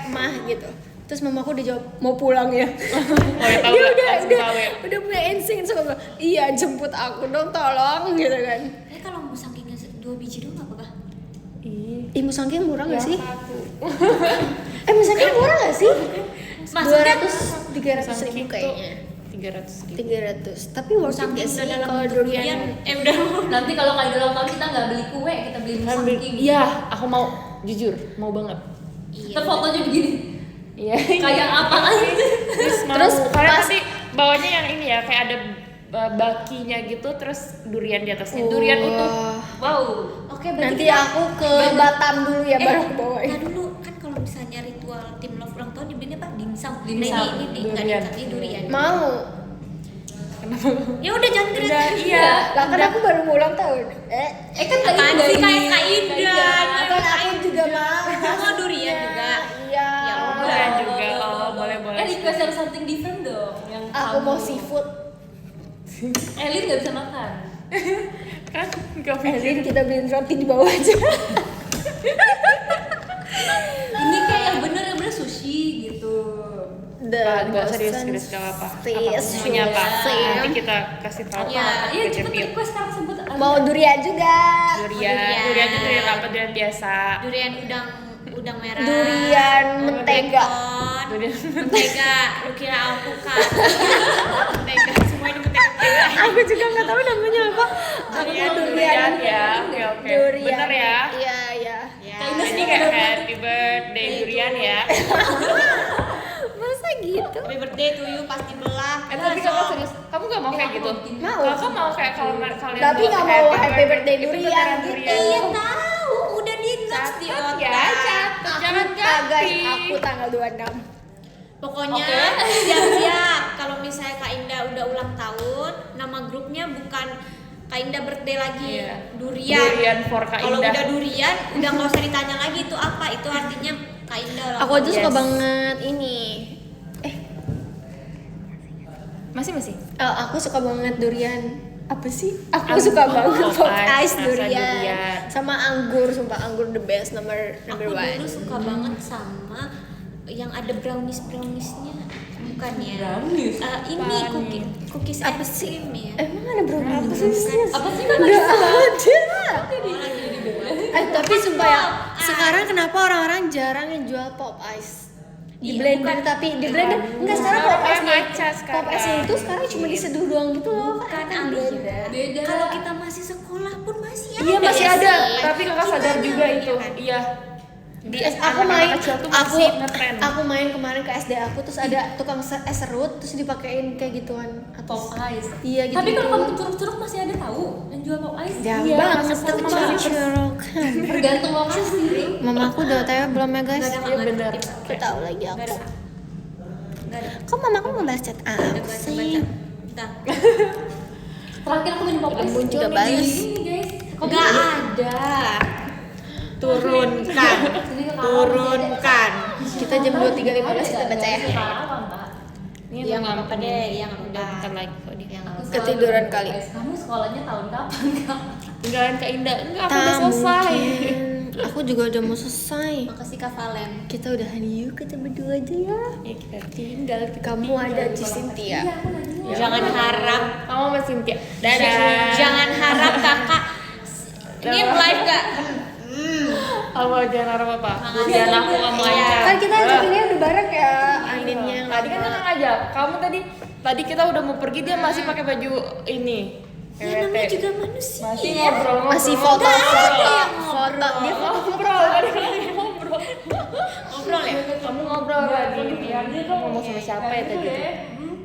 mah gitu. Terus mama aku udah jawab mau pulang ya. Oh ya tahu Dia nggak? Langsung tahu ya. udah punya insting sama gue. Iya jemput aku dong tolong gitu kan. Kalau mau sakingnya 2 biji doang nggak apa-apa. Ih musangking murah nggak Ya, sih? satu. Musangking murah nggak sih? Maksudnya 200 300 ribu kayaknya. 300.000. 300 tapi worth it gak sih kalau durian? udah. Nanti kalau Kak Indah ulang tahun kita nggak beli kue, kita beli musangking. Iya, aku mau jujur, mau banget. Iya. Terfotonya begini. Iya. Kayak apa lagi? Terus mau. Terus Karena pas- tadi bawahnya yang ini ya, kayak ada bakinya gitu, terus durian di atasnya. Durian utuh. Wow. Oke, berarti Nanti kita- aku ke Batam dulu ya baru aku bawain. Nah dulu kan kalau misalnya ritual tim love ulang tahun dibelinya apa? Dimsum. Dimsum. Nah, ini nggak Durian. dimsum, ini durian. Mau. Ya udah jangan keren. Iya. Lah kan aku baru mau ulang tahun. Kan tadi Apaan udah sih ini. kayak Kak Indah? Kan aku juga mau. Oh durian juga. Iya. Ya udah. Durian juga. Oh, boleh. Request yang something different dong. Yang Aku kamu. mau seafood. Elin nggak bisa makan. Kan enggak mikir. Elin kita beliin roti di bawah aja. Ini kayak yang bener sushi gitu. Enggak serius gak apa-apa. Apa maunya apa? Nanti kita kasih tahu. Iya, Iya ke cepet Cepi. request sekarang sebut. Mau durian juga. Durian itu durian apa? Durian biasa. Durian udang merah. Durian mentega. Bacon, Durian mentega. Lu kira alpukat? Mentega. Semua ini mentega. Aku juga nggak tahu namanya apa. Aku mau Durian ya. Oke. Durian. Bener ya. Iya iya. Ini kayak happy birthday durian ya. Masa gitu? Happy birthday to you pasti belah. Tapi kakak serius, kamu gak mau kayak gitu? Mau. Kakak mau kayak kalau kalian Tapi buat nggak mau happy birthday itu durian beneran gitu. durian. Iya tahu, udah di notes di Catat otak. ya, catat. Jangan Guys, ganti. aku tanggal 26. Pokoknya siap-siap kalau misalnya Kak Indah udah ulang tahun, nama grupnya bukan Kak Indah birthday lagi, Iya. durian. Durian for Kak Kalau Indah. udah durian, udah nggak usah ditanya lagi itu apa. Itu artinya Kak Indah ulang Aku aja tahun. suka Yes. banget ini. Masih. Aku suka banget durian. Apa sih? Aku Anggur, suka banget pop pop ice, ice rasa durian. durian. Sama anggur, sumpah anggur the best number Aku one. dulu suka banget sama yang ada brownies-browniesnya. Bukan ya? Brownies? Ini cookies Apa and sih? cream ya. Emang ada brownies? Apa sih kan? Nggak ada. Oh, lagi dibuat. Tapi sumpah ya, sekarang kenapa orang-orang jarang yang jual pop ice? di Iya, blender, bukan. tapi di blender enggak, sekarang pop Kayak esnya matcha sekarang. pop esnya itu sekarang cuma diseduh doang gitu loh Bukan kan Ali. beda. Beda. Kalau kita masih sekolah pun masih ada. Iya masih Iya ada, sih. tapi kakak sadar Gimana? juga itu. Iya kan? Iya. Di Terus anak-anak kecil tuh masih ngetren. aku main kemarin ke SD aku, terus ada tukang es serut terus dipakein kayak gituan Pop atas. ice. Iya gitu. Tapi kalau kamu ke curug-curug masih ada tahu yang jual pop ice. jauh Iya, banget masuk tuh sama masih curug. Tergantung lokasi. Mama aku udah OTW belum ya guys? Nggak ada, Iya benar. Gak tahu lagi Nggak aku. ada. Nggak ada. Kok mama aku ngebahas chat Udah aku baca. sih? Bentar. Terakhir aku minum pop Udah ice muncul juga balas. minggu ini guys. Nggak ada. Turunkan. Turunkan. Kita jam 23.15 kita baca ya. Ini Iya, emang nggak apa-apa deh, iya, nggak Udah apa-apa. bentar lagi kok dia. Ya, nggak apa-apa. Ketiduran kali. Kamu sekolahnya tahun kapan kak? Enggak kan Kak Indah, enggak aku Tak udah selesai. mungkin. Aku juga udah mau selesai. Makasih Kak Valen. Kita udahan yuk, kita berdua aja ya. Ya kita tinggal. Kamu ada Ci Cynthia. Jangan harap. Kamu sama Cynthia. Dadah. Jangan harap kakak. Ini live gak? Apa jangan harap apa? Jangan aku kamu aja. Kan kita ajakinnya udah bareng ya, Andinnya yang Tadi kan kakak ngajak. Kamu tadi kita udah mau pergi dia masih pakai baju ini. Ya namanya juga manusia. Masih ngobrol. masih foto foto dia ngobrol. Tadi kan ngobrol. Ngobrol ya? Kamu ngobrol tadi. Dia kan ngomong sama siapa ya tadi tuh?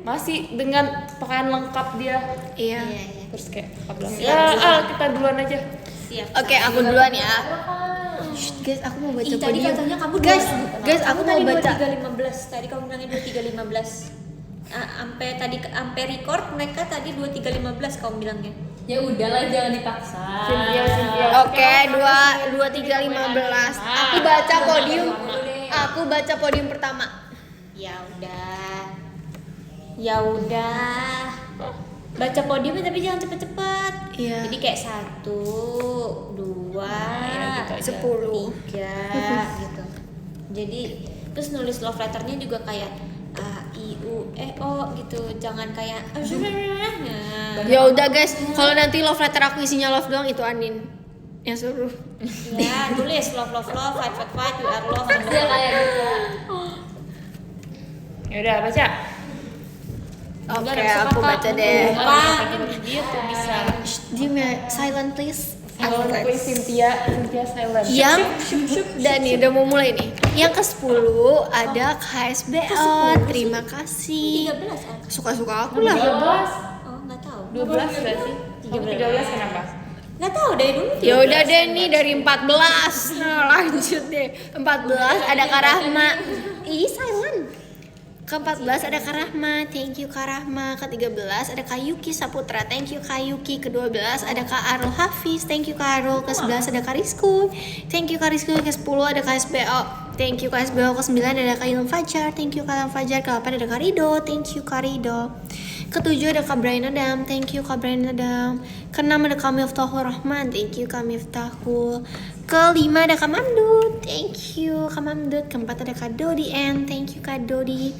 Masih dengan pakaian lengkap dia. iya. Iya, iya. Terus kayak apa bilang? Ya, kita duluan aja. Siap. Oke, aku duluan ya. Shh, guys, aku mau baca Ih, tadi podium. katanya kamu guys, dua- guys, aku kamu mau tadi baca. 23.15. Tadi kamu bilangnya 23.15. Sampai record mereka tadi 23.15 kamu bilangnya. Ya udahlah jangan dipaksa. Cynthia. Oke, 2 3 15. Aku baca podium. Aku baca podium pertama. Ya udah. Ya udah. Baca podiumnya tapi jangan cepet-cepet. Iya. Jadi kayak 1, 2, Ya, gitu aja. 10. 3 gitu. Jadi terus nulis love letternya juga kayak A, I, U, E, O gitu. Jangan kayak nah. Ya udah guys, kalau nanti love letter aku isinya love doang itu Anin yang suruh. Ya, tulis love, fight, you are love. Ya kayak gitu. Ya udah baca. Oke, aku baca deh. Dia tuh bisa. Shh, diam ya, silent please. Kalau please Cynthia silent. Yang dan nih udah mau mulai nih. Yang ke-10 ada KSBO. Terima kasih. 13 kan? Suka-suka aku lah. 13. Oh, enggak tahu. 12 enggak sih? 13 kenapa? Enggak tahu dari dulu. Ya udah deh nih dari 14. Nah, lanjut deh. 14 ada Kak Rahma. Ih, silent. Ke-14 ada Kak Rahma, thank you Kak Rahma. Ke-13 ada Kak Yuki Saputra, thank you Kak Yuki. Ke-12 ada Kak Arul Hafiz, thank you Kak Arul. Ke-11 ada Kak Rizku, thank you Kak Rizku. Ke-10 ada Kak SBO, thank you Kak SBO. Ke-9 ada Kak Ilham Fajar, thank you Kak Ilham Fajar. Ke-8 ada Kak Rido, thank you Kak Rido. Ke-7 ada Kak Brian Adam, thank you Kak Brian Adam. Ke-6 ada Kak Miftahul Rahman, thank you Kak Miftahul. Ke-5 ada Kak Mamdud, thank you Kak Mamdud. Ke-4 ada Kak Dodi N, thank you Kak Dodi.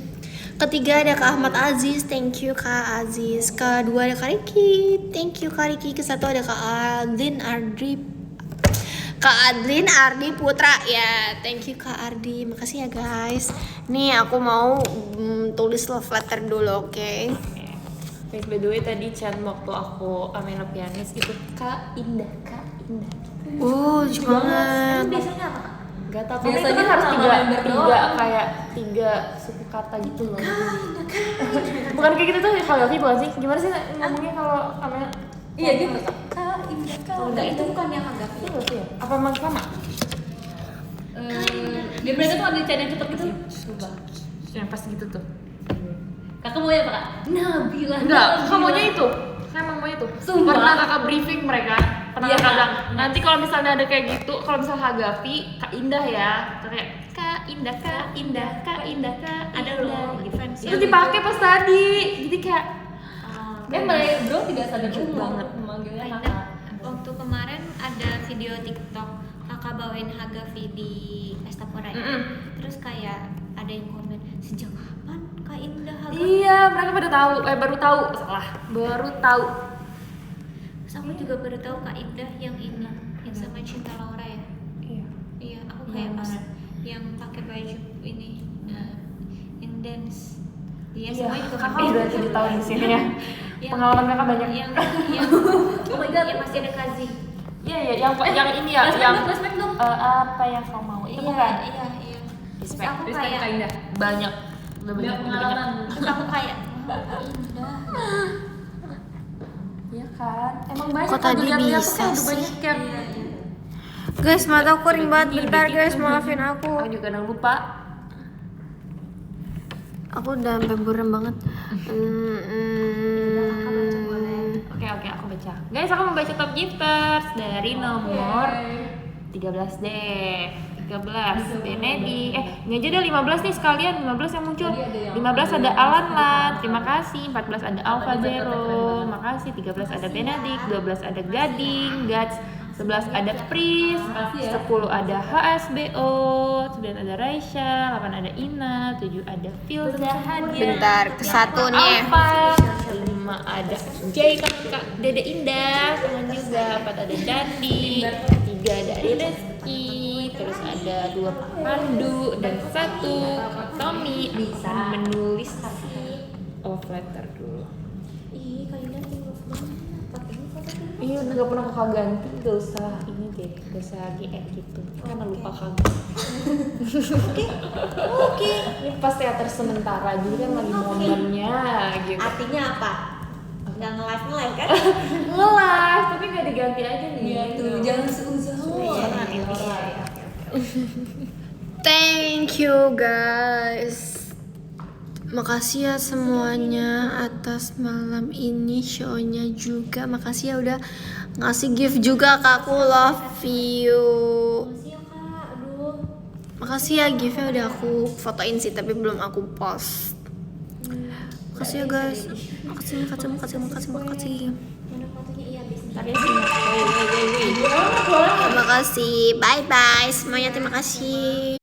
Ke-3 ada Kak Ahmad Aziz, thank you Kak Aziz. Ke-2 ada Kak Riki, thank you Kak Riki. Ke-1 ada Kak Adlin Ardi Putra, ya thank you Kak Ardi, makasih ya guys. Nih aku mau tulis love letter dulu, oke? Wait, by the way tadi chat waktu aku Amena pianis itu Kak Indah. Oh, lucu banget. Biasanya apa? Gak tau, Biasanya karena itu kan harus sama tiga member doang. kayak 3 suku kata gitu loh. Bukan kayak gitu tuh kalau Yofi bukan sih? Gimana sih ngomongnya kalau Amena? Iya gitu. Kak Indah Kak. Enggak, itu bukan yang agak Itu nggak sih ya? Apa emang sama? Dia mereka tuh ada chat yang cepet gitu. Coba. Yang pas gitu tuh. Kakak mau ya Kak? Nabila. Enggak, kakak maunya itu. Saya emang mau itu. Sumpah. Pernah kakak briefing mereka. Pernah Iya, kakak Kak. bilang, nanti kalau misalnya ada kayak gitu, kalau misalnya Kak Gavi, Kak Indah ya. Terus kayak Kak Indah, ada loh fans Itu dipakai pas tadi. Jadi kayak Mereka bro tidak sadar Lucu banget banget. memanggilnya Kak kakak. waktu kemarin ada video TikTok kakak bawain Hagafi di Estapora ya. Terus kayak ada yang komen sejak kapan Kak Indah Hagafi? iya, mereka baru tahu. Baru tahu. Terus aku juga baru tahu Kak Indah yang ini yang sama Cinta Laura ya. Iya. Iya, aku kayak pas yang pakai baju ini Iya, Iya, semuanya juga kakak kakak. udah 7 tahun di sini ya. Yang- Pengalaman kakak banyak. yang oh my god, yang masih ada Kazi. Iya iya, yang ini ya, yang Respect dong. apa yang kau mau itu bukan? Iya. Terus Respect. aku Respect kayak Kak Indah. Banyak, udah banyak, udah banyak. terus aku kayak udah. Iya kan, emang banyak. Kok kan tadi dilihat-lihat tuh bisa kayak udah sih? banyak yang Guys, mata aku kering banget. Bentar guys, maafin aku. aku juga kadang lupa. Aku udah sampai buram banget. Oke, aku baca. Guys, aku membaca top gifters dari nomor 13 deh. 13 Benedi. Ini aja deh 15 nih sekalian, 15 yang muncul. 15 ada Alan Lat, terima kasih. 14 ada Alpha Zero, makasih. 13 ada Benedict, 12 ada Gading, Gats, 11 ada Pris, 10 ada HSBO, 9 ada Raisya, 8 ada Ina, 7 ada Filza Hadia. Bentar, ke satu nih. Alpha, 5 ada Jay kakak Dede Indah, teman juga. 4 ada Dandi, 3 dari Reski, terus ada 2 Pandu dan 1 Tommy bisa menulis love letter dulu. Ih, Kak Indah tinggal banget. Pakai foto. Iya, udah gak pernah kakak ganti, gak usah ini deh, gak usah GR gitu. Karena lupa kakak. Oke. Ini pas teater sementara juga kan lagi momennya gitu. Artinya apa? Nggak nge-live kan? Nge-live, tapi gak diganti aja nih. Iya tuh, jangan seuzon. Iya. Thank you guys. Makasih ya semuanya atas malam ini show-nya juga. Makasih ya udah ngasih gift juga ke aku. Love you. Makasih ya Kak. Aduh. Makasih ya giftnya udah aku fotoin sih tapi belum aku post. Makasih ya guys. Makasih. Mana fotonya? Iya, bisnis. Tadi sih. Terima kasih. Bye bye semuanya. Terima kasih.